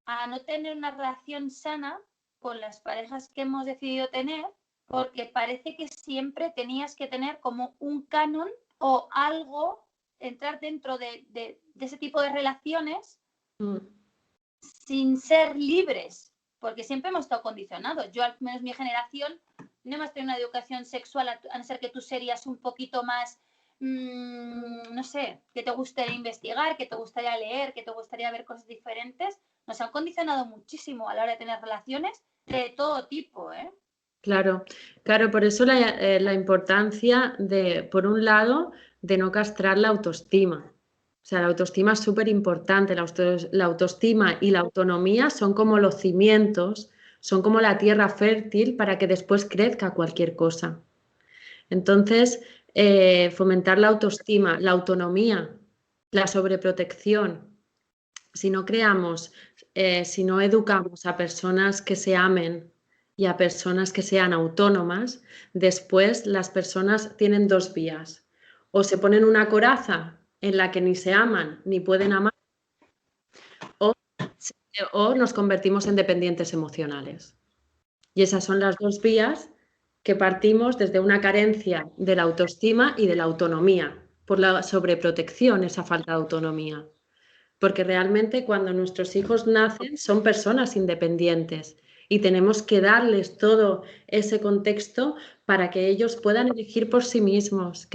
a no tener una relación sana con las parejas que hemos decidido tener, porque parece que siempre tenías que tener como un canon o algo, entrar dentro de ese tipo de relaciones sin ser libres, porque siempre hemos estado condicionados. Yo, al menos mi generación, no hemos tenido una educación sexual, a no ser que tú serías un poquito más, no sé, que te gustaría investigar, que te gustaría leer, que te gustaría ver cosas diferentes. Nos han condicionado muchísimo a la hora de tener relaciones de todo tipo, ¿eh? Claro, por eso la importancia de, por un lado, de no castrar la autoestima. O sea, la autoestima es súper importante. La autoestima y la autonomía son como los cimientos, son como la tierra fértil para que después crezca cualquier cosa. Entonces, fomentar la autoestima, la autonomía, la sobreprotección. Si no creamos, si no educamos a personas que se amen y a personas que sean autónomas, después las personas tienen dos vías. O se ponen una coraza en la que ni se aman ni pueden amar, o nos convertimos en dependientes emocionales. Y esas son las dos vías que partimos desde una carencia de la autoestima y de la autonomía, por la sobreprotección, esa falta de autonomía. Porque realmente cuando nuestros hijos nacen son personas independientes y tenemos que darles todo ese contexto para que ellos puedan elegir por sí mismos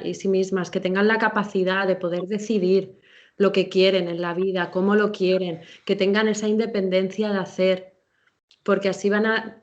y sí mismas, que tengan la capacidad de poder decidir lo que quieren en la vida, cómo lo quieren, que tengan esa independencia de hacer, porque así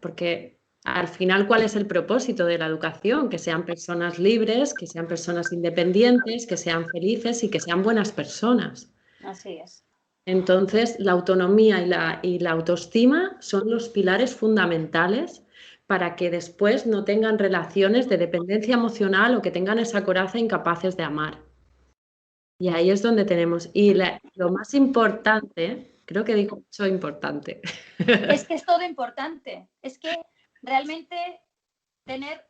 porque al final, ¿cuál es el propósito de la educación? Que sean personas libres, que sean personas independientes, que sean felices y que sean buenas personas. Así es. Entonces, la autonomía y la autoestima son los pilares fundamentales para que después no tengan relaciones de dependencia emocional o que tengan esa coraza incapaces de amar. Y ahí es donde tenemos. Y lo más importante, creo que digo mucho importante. Es que es todo importante. Es que realmente tener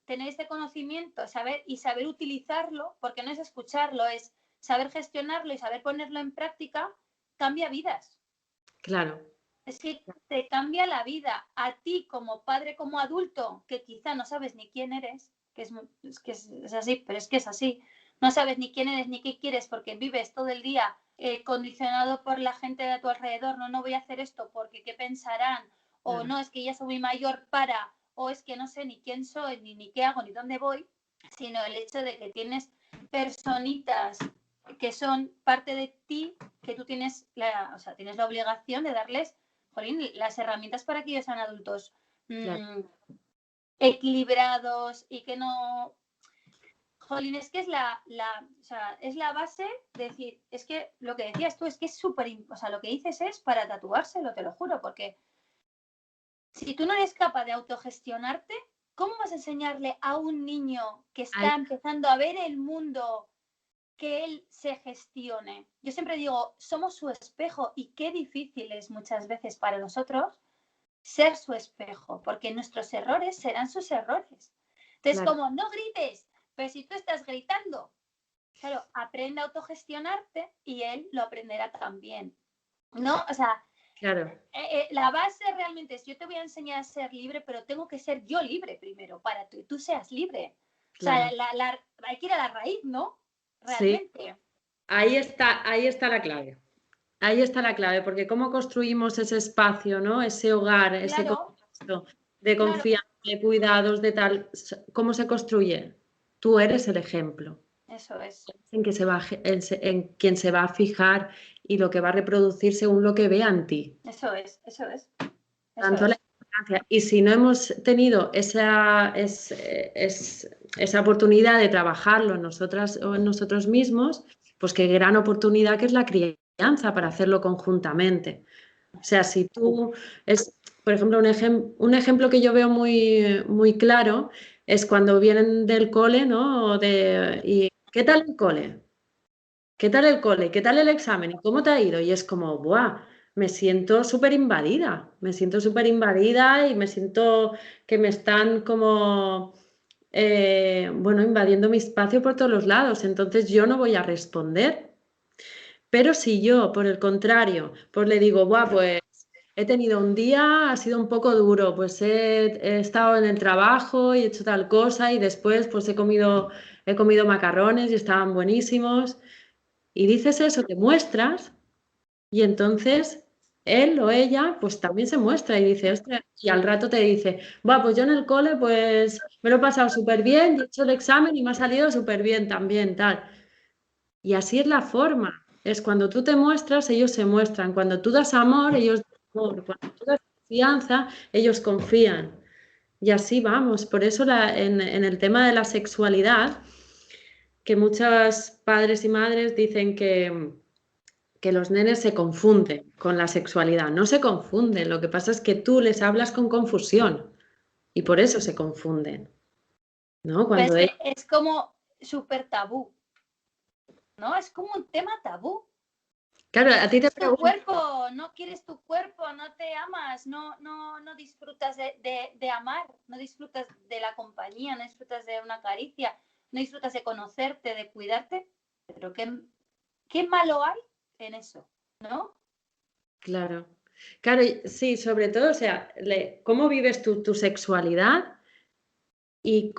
este conocimiento, saber utilizarlo, porque no es escucharlo, es saber gestionarlo y saber ponerlo en práctica, cambia vidas. Claro. Es que te cambia la vida a ti como padre, como adulto, que quizá no sabes ni quién eres, es así, pero es que es así. No sabes ni quién eres ni qué quieres porque vives todo el día condicionado por la gente de tu alrededor. No voy a hacer esto porque qué pensarán, o no, es que ya soy muy mayor para, o es que no sé ni quién soy, ni qué hago, ni dónde voy, sino el hecho de que tienes personitas que son parte de ti, que tú tienes tienes la obligación de darles, jolín, las herramientas para que ellos sean adultos equilibrados y que no... Jolín, es que es es la base de decir, es que lo que decías tú, es que es súper... lo que dices es para tatuárselo, te lo juro, porque si tú no eres capaz de autogestionarte, ¿cómo vas a enseñarle a un niño que está empezando a ver el mundo que él se gestione? Yo siempre digo, somos su espejo y qué difícil es muchas veces para nosotros ser su espejo, porque nuestros errores serán sus errores. Entonces, como no grites, pero si tú estás gritando, claro, aprende a autogestionarte y él lo aprenderá también, ¿no? Claro. La base realmente es, yo te voy a enseñar a ser libre, pero tengo que ser yo libre primero, para que tú seas libre. Claro. Hay que ir a la raíz, ¿no? Realmente. Sí. Ahí está la clave. Ahí está la clave, porque cómo construimos ese espacio, ¿no? Ese hogar, ese contexto de confianza, de cuidados, de tal, ¿cómo se construye? Tú eres el ejemplo. Eso es. En quien se va a fijar y lo que va a reproducir según lo que vea en ti. Eso es. Tanto la importancia. Y si no hemos tenido esa oportunidad de trabajarlo en nosotras o en nosotros mismos, pues qué gran oportunidad que es la crianza para hacerlo conjuntamente. O sea, si tú por ejemplo, un ejemplo que yo veo muy, muy claro es cuando vienen del cole, ¿no? ¿Y qué tal el cole? ¿Qué tal el cole? ¿Qué tal el examen? ¿Y cómo te ha ido? Y es como, ¡buah! Me siento súper invadida y me siento que me están como, invadiendo mi espacio por todos los lados. Entonces yo no voy a responder. Pero si yo, por el contrario, pues le digo, ¡buah! Pues he tenido un día, ha sido un poco duro, pues he estado en el trabajo y he hecho tal cosa y después pues he comido macarrones y estaban buenísimos. Y dices eso, te muestras y entonces él o ella pues también se muestra y dice, ostras, y al rato te dice, pues yo en el cole pues me lo he pasado súper bien, y he hecho el examen y me ha salido súper bien también, tal. Y así es la forma, es cuando tú te muestras, ellos se muestran, cuando tú das amor, ellos dan amor, cuando tú das confianza, ellos confían. Y así vamos, por eso en el tema de la sexualidad, que muchos padres y madres dicen que los nenes se confunden con la sexualidad. No se confunden, lo que pasa es que tú les hablas con confusión y por eso se confunden. ¿No? Pero es como súper tabú, ¿no? Es como un tema tabú. Claro, a ti te preguntan, tu cuerpo, no quieres tu cuerpo, no te amas, no disfrutas de amar, no disfrutas de la compañía, no disfrutas de una caricia, no disfrutas de conocerte, de cuidarte, pero ¿qué malo hay en eso? ¿No? Claro, sí, sobre todo, o sea, cómo vives tu sexualidad y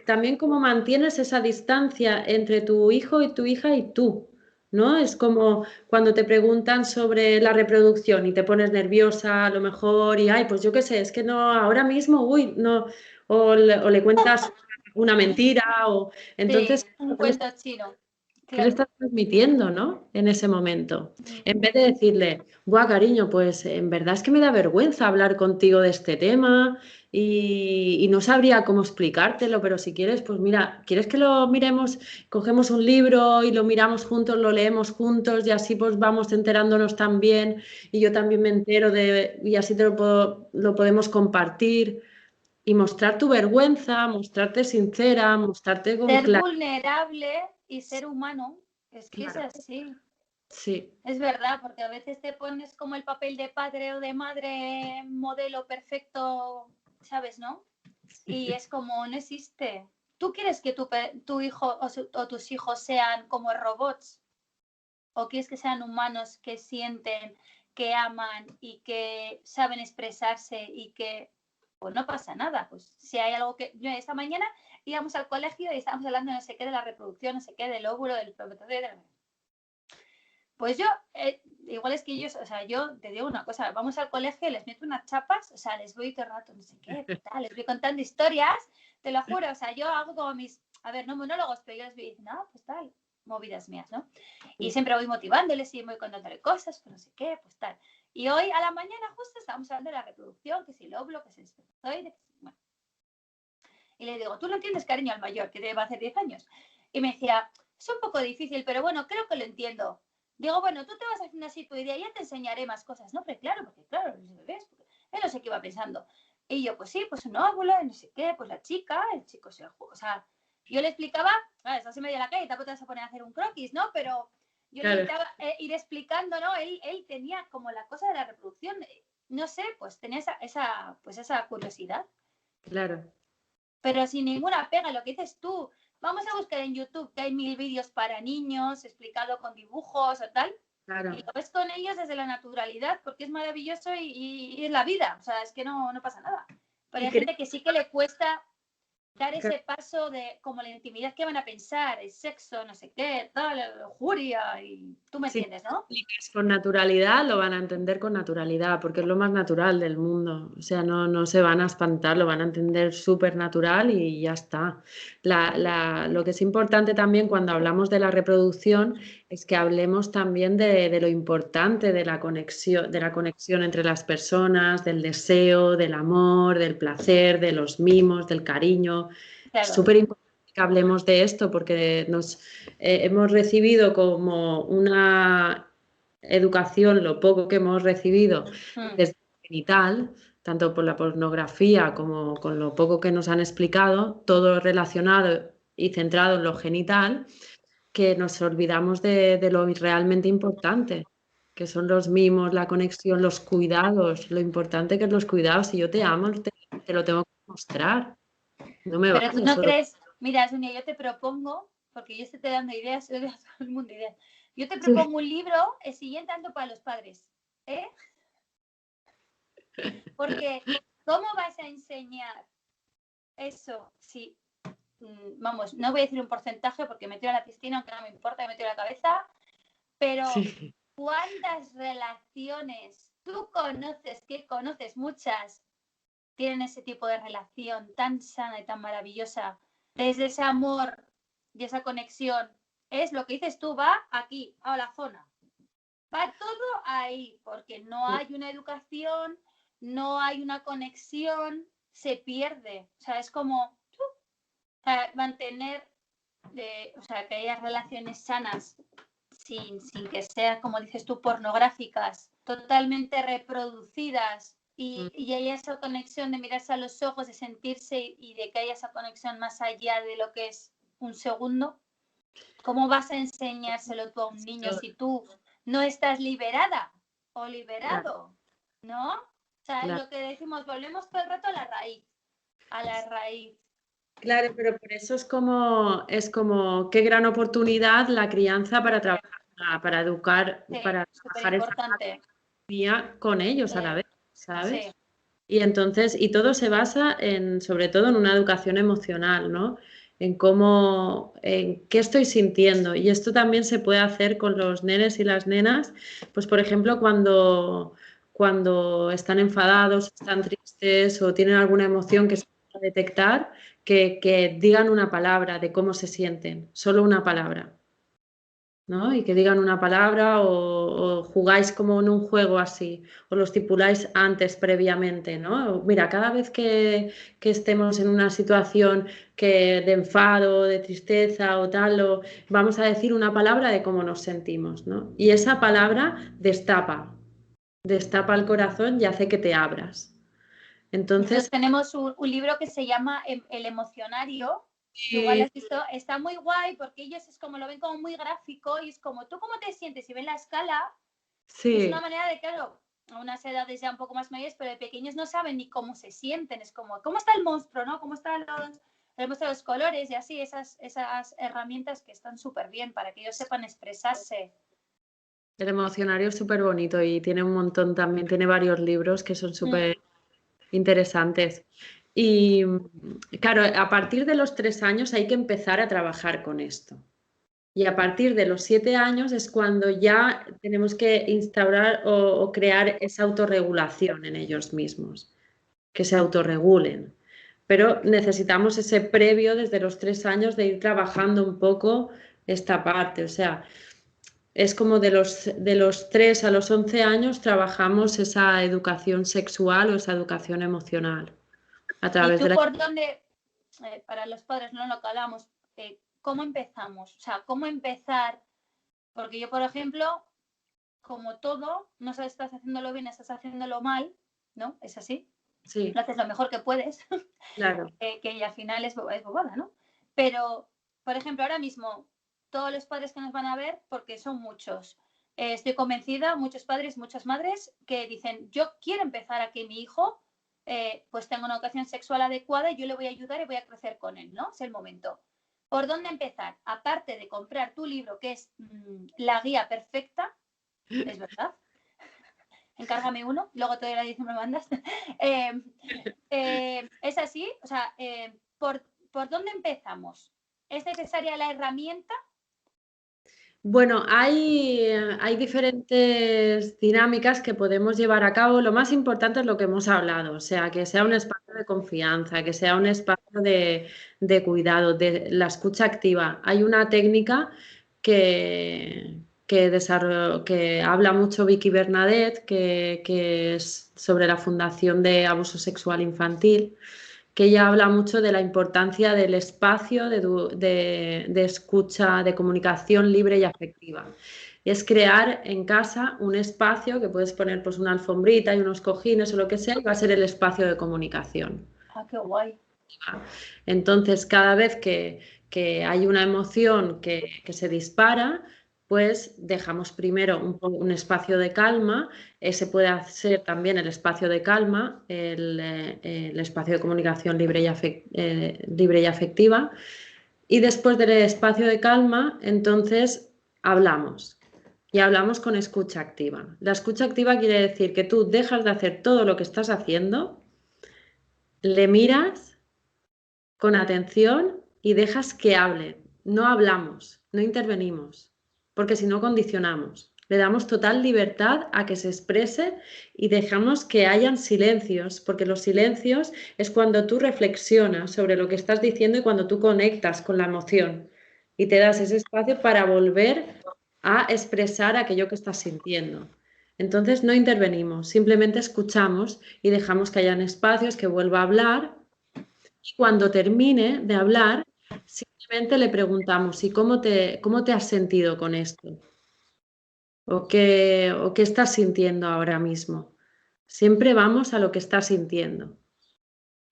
también cómo mantienes esa distancia entre tu hijo y tu hija y tú, ¿no? Es como cuando te preguntan sobre la reproducción y te pones nerviosa a lo mejor y, ay, pues yo qué sé, es que no, ahora mismo, uy, no, o le cuentas una mentira o entonces... Sí, un cuento chino. ¿Qué le estás transmitiendo, no? En ese momento. En vez de decirle, buah, cariño, pues en verdad es que me da vergüenza hablar contigo de este tema y no sabría cómo explicártelo, pero si quieres, pues mira, ¿quieres que lo miremos? Cogemos un libro y lo miramos juntos, lo leemos juntos y así pues vamos enterándonos también y yo también me entero y así lo podemos compartir y mostrar tu vergüenza, mostrarte sincera, mostrarte con Ser claridad. vulnerable y ser humano, es que es Claro, así. sí, Es verdad, porque a veces te pones como el papel de padre o de madre, modelo perfecto, ¿sabes, no? Y es como, no existe. ¿Tú quieres que tu hijo o tus hijos sean como robots? ¿O quieres que sean humanos que sienten, que aman y que saben expresarse y que, pues no pasa nada? Pues si hay algo que... Yo esta mañana íbamos al colegio y estábamos hablando no sé qué de la reproducción, no sé qué, del óvulo, del... Pues yo, igual es que ellos, o sea, yo te digo una cosa, vamos al colegio, les meto unas chapas, o sea, les voy todo el rato, no sé qué, tal, les voy contando historias, te lo juro, o sea, yo hago como mis, a ver, no monólogos, pero yo les voy diciendo, no, pues tal, movidas mías, ¿no? Y siempre voy motivándoles y voy contándole cosas, pues no sé qué, pues tal. Y hoy a la mañana justo estábamos hablando de la reproducción, que si el óvulo, que si el espermatozoide, bueno. Y le digo, ¿tú lo entiendes, cariño, al mayor, que debe hacer 10 años? Y me decía, es un poco difícil, pero bueno, creo que lo entiendo. Digo, bueno, tú te vas haciendo así tu idea, ya te enseñaré más cosas. No, pero claro, porque claro, los bebés, porque él no sé qué iba pensando. Y yo, pues sí, pues un óvulo, no sé qué, pues la chica, el chico se o sea, yo le explicaba, estás en medio de la calle, tampoco te vas a poner a hacer un croquis, ¿no? Pero yo le claro, intentaba ir explicando, ¿no? Él tenía como la cosa de la reproducción, no sé, pues tenía esa curiosidad. claro. Pero sin ninguna pega, lo que dices tú. Vamos a buscar en YouTube, que hay 1000 vídeos para niños, explicado con dibujos o tal. Claro. Y lo ves con ellos desde la naturalidad, porque es maravilloso y es la vida. O sea, es que no pasa nada. Pero Y hay creo gente que sí que le cuesta dar que ese paso de como la intimidad que van a pensar, el sexo, no sé qué, tal, la lujuria, y tú me si entiendes, ¿no? explicas con naturalidad, lo van a entender con naturalidad, porque es lo más natural del mundo. O sea, no se van a espantar, lo van a entender súper natural y ya está. Lo que es importante también cuando hablamos de la reproducción es que hablemos también de lo importante de la conexión entre las personas, del deseo, del amor, del placer, de los mimos, del cariño. Es Claro. súper importante que hablemos de esto porque hemos recibido como una educación, lo poco que hemos recibido desde el genital, tanto por la pornografía como con lo poco que nos han explicado, todo relacionado y centrado en lo genital, que nos olvidamos de lo realmente importante, que son los mimos, la conexión, los cuidados, lo importante que es los cuidados. Si yo te amo, te lo tengo que mostrar. No me Pero tú vale no solo. crees, mira, Sonia, yo te propongo, porque yo estoy te dando ideas, yo doy a todo el mundo ideas. Yo te Sí, propongo un libro, el siguiente tanto para los padres, ¿eh? Porque, ¿cómo vas a enseñar eso si, vamos, no voy a decir un porcentaje porque me tiro a la piscina, aunque no me importa, me tiro a la cabeza, pero sí, ¿cuántas relaciones tú conoces, que conoces muchas, tienen ese tipo de relación tan sana y tan maravillosa, desde ese amor y esa conexión? Es lo que dices tú, va aquí, a la zona. Va todo ahí, porque no hay una educación, no hay una conexión, se pierde. O sea, es como o sea, mantener, o sea, que haya relaciones sanas sin que sean, como dices tú, pornográficas, totalmente reproducidas y haya esa conexión de mirarse a los ojos, de sentirse y de que haya esa conexión más allá de lo que es un segundo. ¿Cómo vas a enseñárselo tú a un niño si tú no estás liberada o claro, liberado? ¿No? O sea, es claro. lo que decimos, volvemos todo el rato a la raíz, a la raíz. Claro, pero por eso es como qué gran oportunidad la crianza para Sí, trabajar, para educar, sí, para súper trabajar esa importante. armonía con ellos Sí, a la vez, sí, ¿sabes? Y entonces, y todo se basa sobre todo en una educación emocional, ¿no? En qué estoy sintiendo. Y esto también se puede hacer con los nenes y las nenas, pues por ejemplo, cuando están enfadados, están tristes o tienen alguna emoción que se pueda detectar, que digan una palabra de cómo se sienten, solo una palabra. ¿no? Y que digan una palabra o jugáis como en un juego así, o lo estipuláis antes, previamente, ¿no? Mira, cada vez que estemos en una situación de enfado, de tristeza o tal, vamos a decir una palabra de cómo nos sentimos, ¿no? Y esa palabra destapa el corazón y hace que te abras. Nosotros Entonces, tenemos un libro que se llama El Emocionario, que igual has visto, está muy guay porque ellos es como lo ven como muy gráfico y es como tú cómo te sientes y ven la escala. Y es una manera de, claro, a unas edades ya un poco más mayores, pero de pequeños no saben ni cómo se sienten, es como, ¿cómo está el monstruo, no? ¿Cómo están el monstruo de los colores? Y así, esas herramientas que están súper bien para que ellos sepan expresarse. el emocionario es súper bonito y tiene un montón también, tiene varios libros que son súper interesantes. Y claro, a partir de los 3 años hay que empezar a trabajar con esto. Y a partir de los 7 años es cuando ya tenemos que instaurar o crear esa autorregulación en ellos mismos, que se autorregulen. Pero necesitamos ese previo desde los 3 años de ir trabajando un poco esta parte. O sea, es como de los 3 a los 11 años trabajamos esa educación sexual o esa educación emocional a ¿Y través de tú la... por dónde, para los padres, no lo que hablamos, cómo empezamos? O sea, ¿cómo empezar? Porque yo, por ejemplo, como todo, no sabes si estás haciéndolo bien, estás haciéndolo mal, ¿no? Es así. Sí, Lo haces lo mejor que puedes, claro. que al final es bobada, ¿no? Pero, por ejemplo, ahora mismo, todos los padres que nos van a ver, porque son muchos, estoy convencida, muchos padres, muchas madres, que dicen, yo quiero empezar a que mi hijo pues tenga una educación sexual adecuada y yo le voy a ayudar y voy a crecer con él, ¿no? Es el momento. ¿Por dónde empezar? Aparte de comprar tu libro, que es la guía perfecta, es verdad, encárgame uno, luego te doy la edición, me mandas. Es así, o sea, ¿por dónde empezamos? ¿Es necesaria la herramienta? Bueno, hay diferentes dinámicas que podemos llevar a cabo. Lo más importante es lo que hemos hablado, o sea, que sea un espacio de confianza, que sea un espacio de cuidado, de la escucha activa. Hay una técnica que habla mucho Vicky Bernadette, que es sobre la Fundación de Abuso Sexual Infantil, que ella habla mucho de la importancia del espacio de escucha, de comunicación libre y afectiva. Y es crear en casa un espacio que puedes poner pues una alfombrita y unos cojines o lo que sea, y va a ser el espacio de comunicación. Ah, qué guay. Entonces, cada vez que hay una emoción que se dispara, pues dejamos primero un espacio de calma. Ese puede ser también el espacio de calma, el espacio de comunicación libre y afectiva. Y después del espacio de calma, entonces hablamos. Y hablamos con escucha activa. La escucha activa quiere decir que tú dejas de hacer todo lo que estás haciendo, le miras con atención y dejas que hable. No hablamos, no intervenimos, porque si no condicionamos. Le damos total libertad a que se exprese y dejamos que hayan silencios, porque los silencios es cuando tú reflexionas sobre lo que estás diciendo y cuando tú conectas con la emoción y te das ese espacio para volver a expresar aquello que estás sintiendo. Entonces no intervenimos, simplemente escuchamos y dejamos que hayan espacios, que vuelva a hablar, y cuando termine de hablar, simplemente le preguntamos, ¿y cómo te has sentido con esto? O qué estás sintiendo ahora mismo? Siempre vamos a lo que estás sintiendo.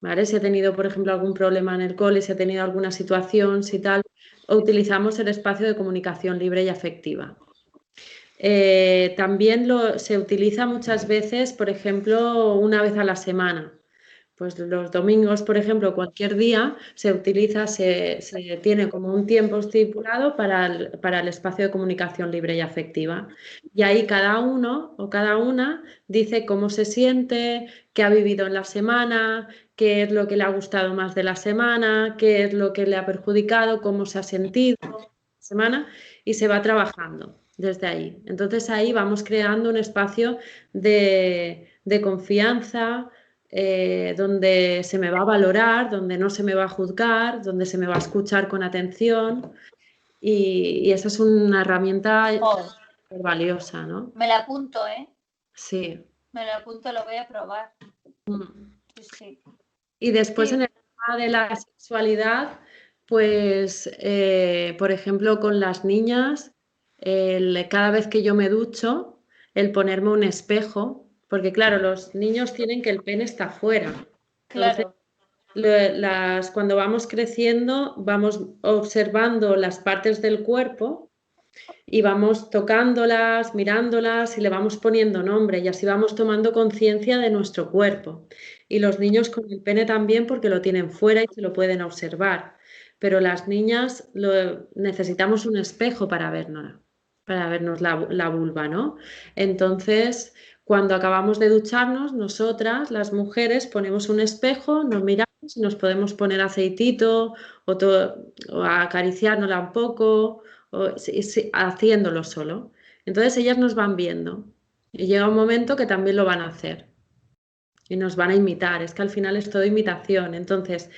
¿Vale? Si ha tenido, por ejemplo, algún problema en el cole, si ha tenido alguna situación, si tal, utilizamos el espacio de comunicación libre y afectiva. También se utiliza muchas veces, por ejemplo, una vez a la semana. Pues los domingos, por ejemplo, cualquier día se utiliza, se tiene como un tiempo estipulado para el espacio de comunicación libre y afectiva. Y ahí cada uno o cada una dice cómo se siente, qué ha vivido en la semana, qué es lo que le ha gustado más de la semana, qué es lo que le ha perjudicado, cómo se ha sentido la semana, y se va trabajando desde ahí. Entonces ahí vamos creando un espacio de confianza, donde se me va a valorar, donde no se me va a juzgar, donde se me va a escuchar con atención y esa es una herramienta Oh, valiosa, ¿no? me la apunto, ¿eh? Sí. Me la apunto, lo voy a probar. Mm. Sí, sí. Y después en Sí, el tema de la sexualidad, pues, por ejemplo, con las niñas, cada vez que yo me ducho, el ponerme un espejo, porque claro, los niños tienen que el pene está fuera. Entonces, claro. cuando vamos creciendo, vamos observando las partes del cuerpo y vamos tocándolas, mirándolas y le vamos poniendo nombre y así vamos tomando conciencia de nuestro cuerpo. Y los niños con el pene también porque lo tienen fuera y se lo pueden observar. Pero las niñas necesitamos un espejo para vernos la vulva, ¿no? Entonces, cuando acabamos de ducharnos, nosotras, las mujeres, ponemos un espejo, nos miramos y nos podemos poner aceitito o acariciárnosla un poco haciéndolo solo. Entonces ellas nos van viendo y llega un momento que también lo van a hacer y nos van a imitar. Es que al final es todo imitación. Entonces,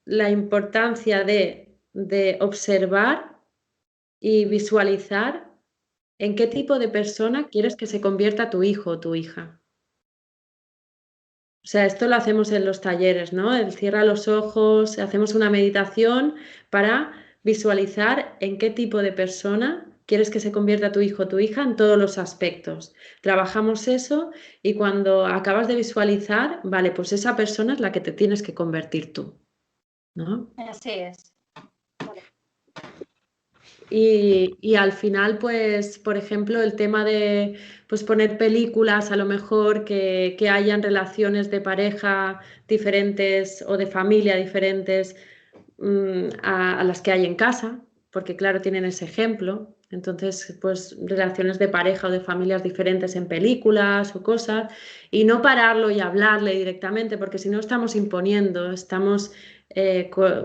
la importancia de observar y visualizar en qué tipo de persona quieres que se convierta tu hijo o tu hija. O sea, esto lo hacemos en los talleres, ¿no? El cierra los ojos, hacemos una meditación para visualizar en qué tipo de persona quieres que se convierta tu hijo o tu hija en todos los aspectos. Trabajamos eso y cuando acabas de visualizar, vale, pues esa persona es la que te tienes que convertir tú, ¿no? Así es. Y al final, pues, por ejemplo, el tema de pues, poner películas, a lo mejor que hayan relaciones de pareja diferentes o de familia diferentes a las que hay en casa, porque claro, tienen ese ejemplo. Entonces, pues relaciones de pareja o de familias diferentes en películas o cosas, y no pararlo y hablarle directamente, porque si no estamos imponiendo, estamos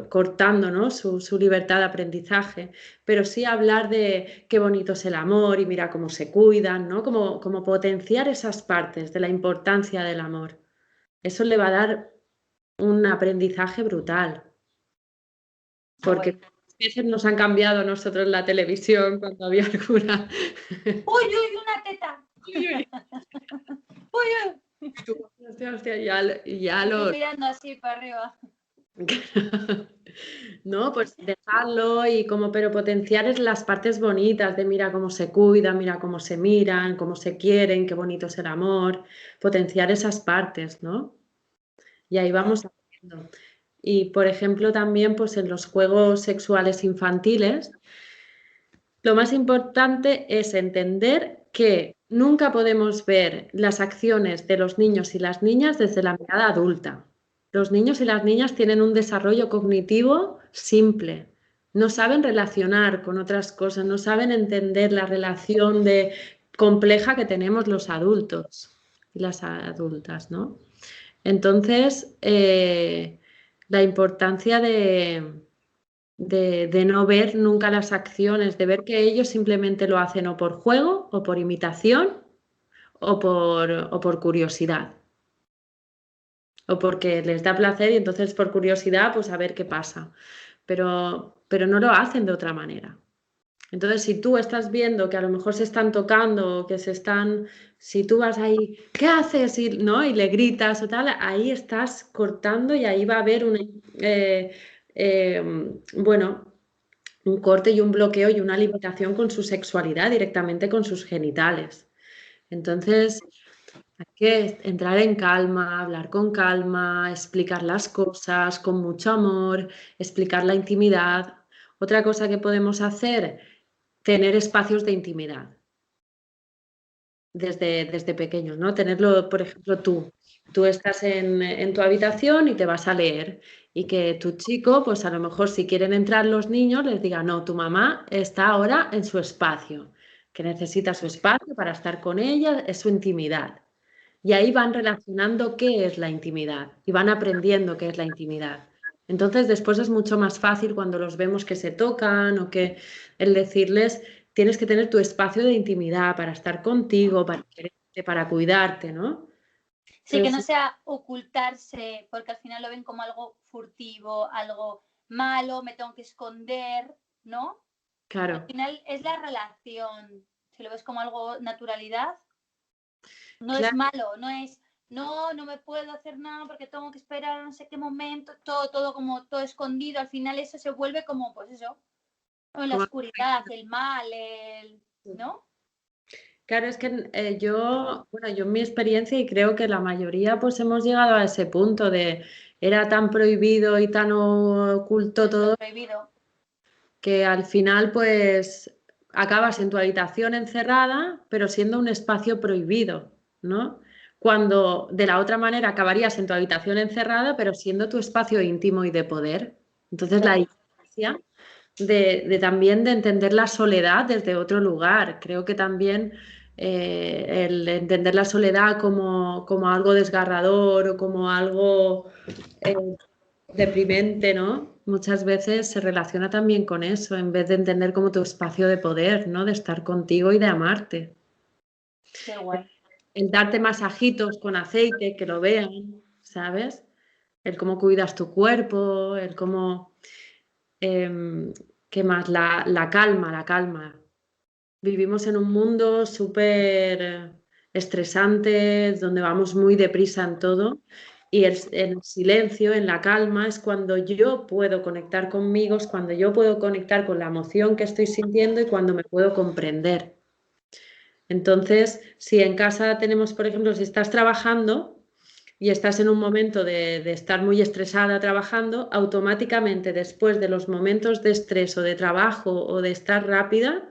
cortando, ¿no? su libertad de aprendizaje, pero sí hablar de qué bonito es el amor y mira cómo se cuidan, ¿no? Como potenciar esas partes de la importancia del amor. Eso le va a dar un aprendizaje brutal. Porque Guay. a veces nos han cambiado nosotros la televisión cuando había alguna. ¡Uy, uy, una teta! Uy, uy, ¡Uy, uy! tú, hostia, hostia, ya Estoy lo. mirando así para arriba. No, pues dejarlo y como, pero potenciar es las partes bonitas de mira cómo se cuidan, mira cómo se miran, cómo se quieren, qué bonito es el amor, potenciar esas partes, ¿no? Y ahí vamos haciendo. Y por ejemplo también pues en los juegos sexuales infantiles, lo más importante es entender que nunca podemos ver las acciones de los niños y las niñas desde la mirada adulta. Los niños y las niñas tienen un desarrollo cognitivo simple, no saben relacionar con otras cosas, no saben entender la relación compleja que tenemos los adultos y las adultas, ¿no? Entonces, la importancia de no ver nunca las acciones, de ver que ellos simplemente lo hacen o por juego, o por imitación, o por curiosidad, o porque les da placer y entonces por curiosidad, pues a ver qué pasa. Pero no lo hacen de otra manera. Entonces, si tú estás viendo que a lo mejor se están tocando, que se están, si tú vas ahí, ¿qué haces? ¿No? Y le gritas o tal, ahí estás cortando y ahí va a haber bueno, un corte y un bloqueo y una limitación con su sexualidad, directamente con sus genitales. Entonces, hay que entrar en calma, hablar con calma, explicar las cosas con mucho amor, explicar la intimidad. Otra cosa que podemos hacer, tener espacios de intimidad desde pequeños, ¿no? Tenerlo, por ejemplo, tú estás en tu habitación y te vas a leer y que tu chico, pues a lo mejor si quieren entrar los niños, les diga, no, tu mamá está ahora en su espacio, que necesita su espacio para estar con ella, es su intimidad. Y ahí van relacionando qué es la intimidad y van aprendiendo qué es la intimidad. Entonces después es mucho más fácil cuando los vemos que se tocan o que el decirles, tienes que tener tu espacio de intimidad para estar contigo, para quererte, para cuidarte, ¿no? Sí, que no Entonces, sea ocultarse, porque al final lo ven como algo furtivo, algo malo, me tengo que esconder, ¿no? Claro. Al final es la relación. Si lo ves como algo naturalidad, no es malo, no es, no me puedo hacer nada porque tengo que esperar a no sé qué momento, todo como todo escondido. Al final eso se vuelve como, pues eso, la oscuridad, el mal, ¿no? Claro, es que yo en mi experiencia y creo que la mayoría pues hemos llegado a ese punto de era tan prohibido y tan oculto todo prohibido. Que al final pues acabas en tu habitación encerrada, pero siendo un espacio prohibido, ¿no? Cuando de la otra manera acabarías en tu habitación encerrada, pero siendo tu espacio íntimo y de poder. Entonces la diferencia de también de entender la soledad desde otro lugar. Creo que también el entender la soledad como algo desgarrador o como algo deprimente, ¿no? Muchas veces se relaciona también con eso, en vez de entender como tu espacio de poder, ¿no? De estar contigo y de amarte. Qué guay. El darte masajitos con aceite, que lo vean, ¿sabes? El cómo cuidas tu cuerpo, el cómo... ¿qué más? La calma, la calma. Vivimos en un mundo súper estresante, donde vamos muy deprisa en todo. Y en el silencio, en la calma, es cuando yo puedo conectar conmigo, es cuando yo puedo conectar con la emoción que estoy sintiendo y cuando me puedo comprender. Entonces, si en casa tenemos, por ejemplo, si estás trabajando y estás en un momento de estar muy estresada trabajando, automáticamente después de los momentos de estrés o de trabajo o de estar rápida,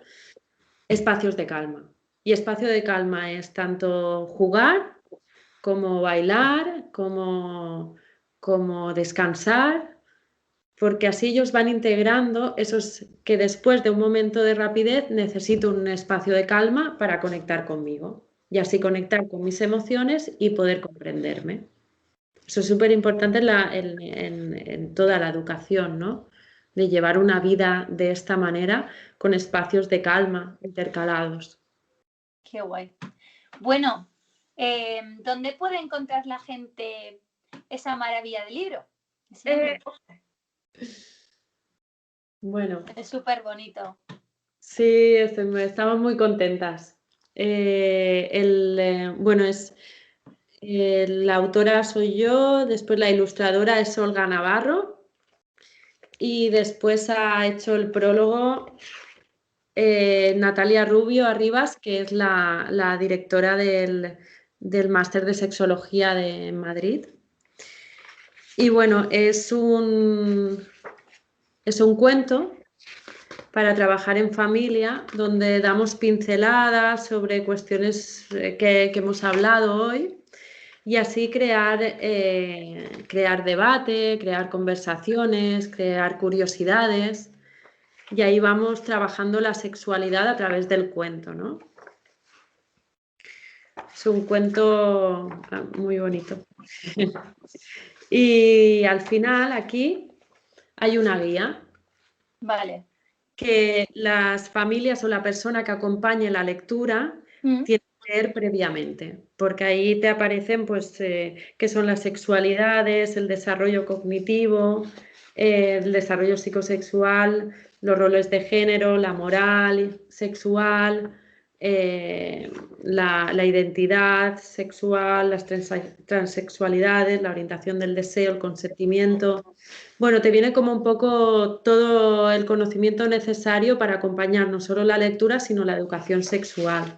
espacios de calma. Y espacio de calma es tanto jugar como bailar, como descansar, porque así ellos van integrando esos que después de un momento de rapidez necesito un espacio de calma para conectar conmigo y así conectar con mis emociones y poder comprenderme. Eso es súper importante en toda la educación, ¿no? De llevar una vida de esta manera con espacios de calma intercalados. Qué guay. Bueno, ¿dónde puede encontrar la gente esa maravilla del libro? Bueno, es súper bonito. sí, estamos muy contentas. La autora soy yo, después la ilustradora es Olga Navarro y después ha hecho el prólogo Natalia Rubio Arribas, que es la directora del Máster de Sexología de Madrid. Y bueno, es un cuento para trabajar en familia, donde damos pinceladas sobre cuestiones que hemos hablado hoy y así crear debate, crear conversaciones, crear curiosidades. Y ahí vamos trabajando la sexualidad a través del cuento, ¿no? Es un cuento muy bonito. Y al final aquí hay una guía. Vale. Que las familias o la persona que acompañe la lectura tiene que leer previamente, porque ahí te aparecen pues qué son las sexualidades, el desarrollo cognitivo, el desarrollo psicosexual, los roles de género, la moral sexual, la identidad sexual, las transexualidades, la orientación del deseo, el consentimiento. Bueno, te viene como un poco todo el conocimiento necesario para acompañar no solo la lectura, sino la educación sexual.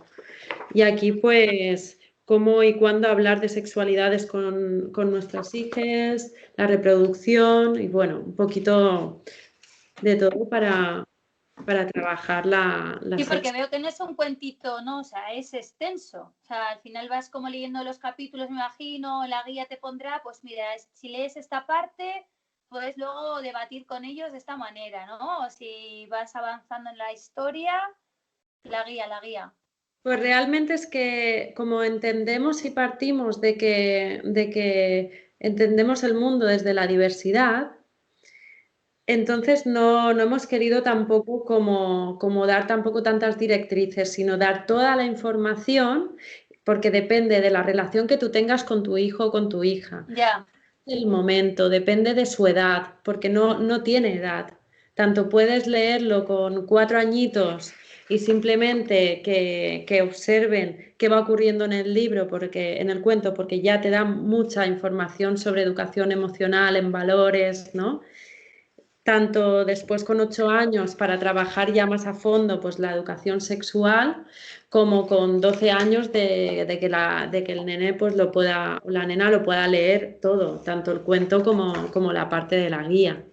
Y aquí, pues, cómo y cuándo hablar de sexualidades con nuestras hijas, la reproducción y, bueno, un poquito de todo para trabajar la Sí, porque sexualidad. veo que no es un cuentito, ¿no? O sea, es extenso. O sea, al final vas como leyendo los capítulos, me imagino, la guía te pondrá, pues mira, si lees esta parte, puedes luego debatir con ellos de esta manera, ¿no? O si vas avanzando en la historia, la guía. Pues realmente es que como entendemos y partimos de que entendemos el mundo desde la diversidad, entonces no hemos querido tampoco como dar tampoco tantas directrices, sino dar toda la información, porque depende de la relación que tú tengas con tu hijo o con tu hija. Ya. del momento, depende de su edad, porque no tiene edad. Tanto puedes leerlo con 4 añitos y simplemente que observen qué va ocurriendo en el libro, en el cuento, porque ya te da mucha información sobre educación emocional, en valores, ¿no? Tanto después con 8 años para trabajar ya más a fondo pues la educación sexual, como con 12 años de que el nene pues lo pueda, o la nena lo pueda leer todo, tanto el cuento como la parte de la guía.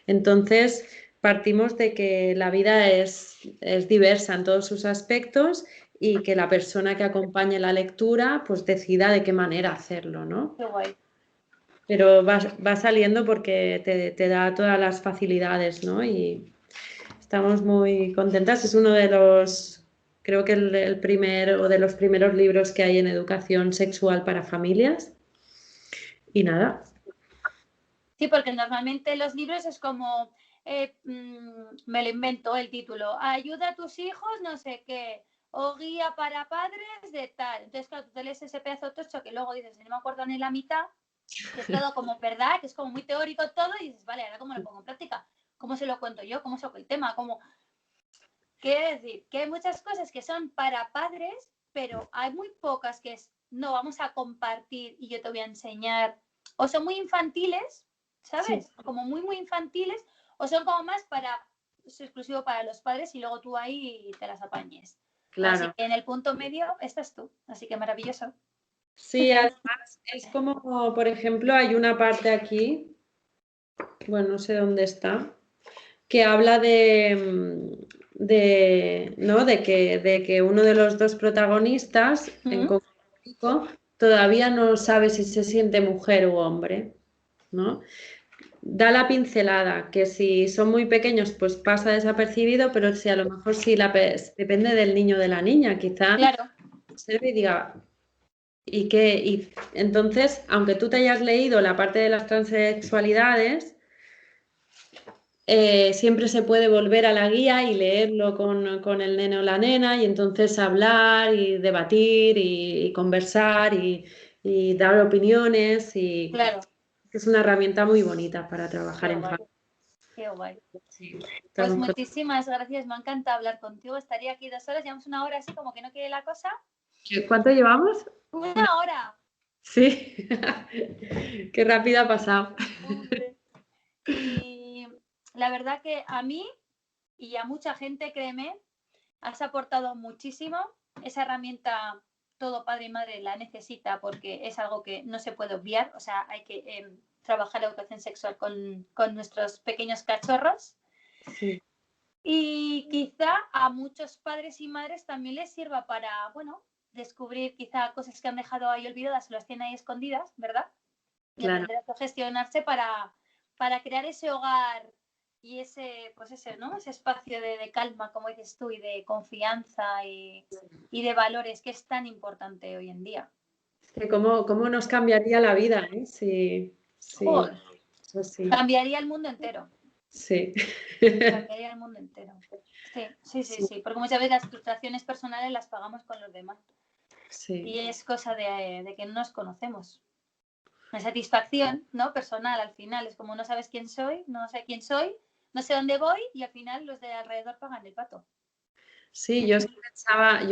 Entonces, partimos de que la vida es diversa en todos sus aspectos y que la persona que acompañe la lectura pues decida de qué manera hacerlo, ¿no? Qué guay. Pero va saliendo porque te da todas las facilidades, ¿no? Y estamos muy contentas. Es uno de los, creo que el primer o de los primeros libros que hay en educación sexual para familias. Y nada. Sí, porque normalmente los libros es como, me lo invento el título, ayuda a tus hijos, no sé qué, o guía para padres de tal. Entonces, claro, tú te lees ese pedazo tocho que luego dices, no me acuerdo ni la mitad, que es todo como verdad, que es como muy teórico todo, y dices, vale, ahora cómo lo pongo en práctica, cómo se lo cuento yo, cómo saco el tema, cómo... Quiere decir que hay muchas cosas que son para padres, pero hay muy pocas que es, no, vamos a compartir y yo te voy a enseñar, o son muy infantiles, Sí, ¿sabes? Como muy, muy infantiles, o son como más para, es exclusivo para los padres y luego tú ahí te las apañes. Así claro. que en el punto medio estás tú, así que maravilloso. Sí, además es como, por ejemplo, hay una parte aquí, bueno, no sé dónde está, que habla ¿no? de que uno de los dos protagonistas, en concreto, todavía no sabe si se siente mujer u hombre, ¿no? Da la pincelada, que si son muy pequeños, pues pasa desapercibido, pero si a lo mejor sí depende del niño o de la niña, quizá Claro, observe y diga, ¿y qué? Y entonces, aunque tú te hayas leído la parte de las transexualidades, siempre se puede volver a la guía y leerlo con el nene o la nena y entonces hablar y debatir y conversar y dar opiniones y claro, es una herramienta muy bonita para trabajar qué en guay, familia. qué guay. Sí, Pues estamos muchísimas gracias, me encanta hablar contigo. Estaría aquí 2 horas, llevamos una hora así como que no quiere la cosa. ¿Cuánto llevamos? Una hora, Sí, qué rápido ha pasado. hombre. Y la verdad que a mí y a mucha gente, créeme, has aportado muchísimo. Esa herramienta todo padre y madre la necesita porque es algo que no se puede obviar. O sea, hay que trabajar la educación sexual con nuestros pequeños cachorros. Sí, Y quizá a muchos padres y madres también les sirva para, bueno, descubrir quizá cosas que han dejado ahí olvidadas o las tienen ahí escondidas, ¿verdad? Y claro. aprender a gestionarse para crear ese hogar y ese, pues ese, ¿no? Ese espacio de calma, como dices tú, y de confianza y de valores que es tan importante hoy en día. Que cómo nos cambiaría la vida, ¿eh? Sí, Joder, eso sí, cambiaría el mundo entero. sí. Cambiaría el mundo entero. Sí, sí, sí, Sí, sí. Porque muchas veces las frustraciones personales las pagamos con los demás. sí. Y es cosa de que no nos conocemos. La satisfacción, ¿no? Personal al final. Es como no sabes quién soy, no sé quién soy, no sé dónde voy y al final los de alrededor pagan el pato. Sí, yo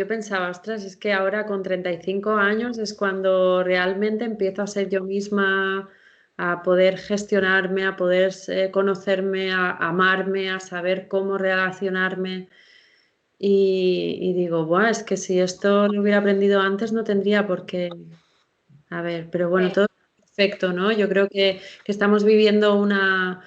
pensaba, ostras, es que ahora con 35 años es cuando realmente empiezo a ser yo misma, a poder gestionarme, a poder conocerme, a amarme, a saber cómo relacionarme. Y digo, Buah, es que si esto lo hubiera aprendido antes no tendría por qué. A ver, pero bueno, todo es perfecto, ¿no? Yo creo que estamos viviendo una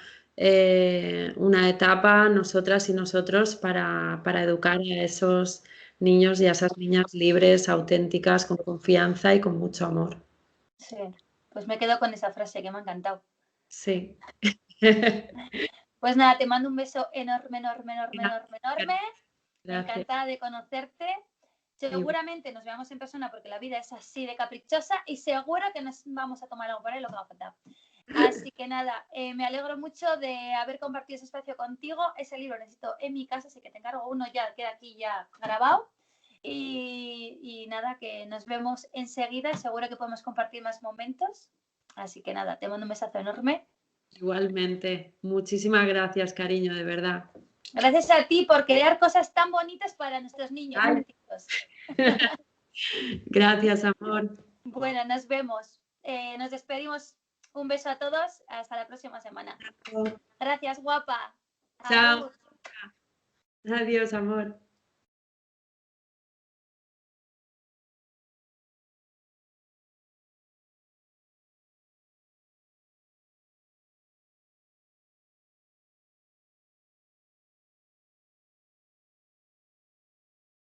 etapa, nosotras y nosotros, para educar a esos niños y a esas niñas libres, auténticas, con confianza y con mucho amor. Sí, pues me quedo con esa frase que me ha encantado. Sí. Pues nada, te mando un beso enorme, enorme, enorme, enorme, enorme. Gracias. Encantada de conocerte. Y Seguramente nos veamos en persona porque la vida es así de caprichosa y seguro que nos vamos a tomar algo por ahí lo que va a faltar. Así que nada, me alegro mucho de haber compartido ese espacio contigo. Ese libro necesito en mi casa, así que te encargo uno ya, queda aquí ya grabado. Y nada, que nos vemos enseguida. Seguro que podemos compartir más momentos. Así que nada, te mando un besazo enorme. Igualmente. Muchísimas gracias, cariño, de verdad. Gracias a ti por crear cosas tan bonitas para nuestros niños. Gracias, amor. Bueno, nos vemos. Nos despedimos. Un beso a todos. Hasta la próxima semana. Gracias, guapa. Chao. Adiós, amor.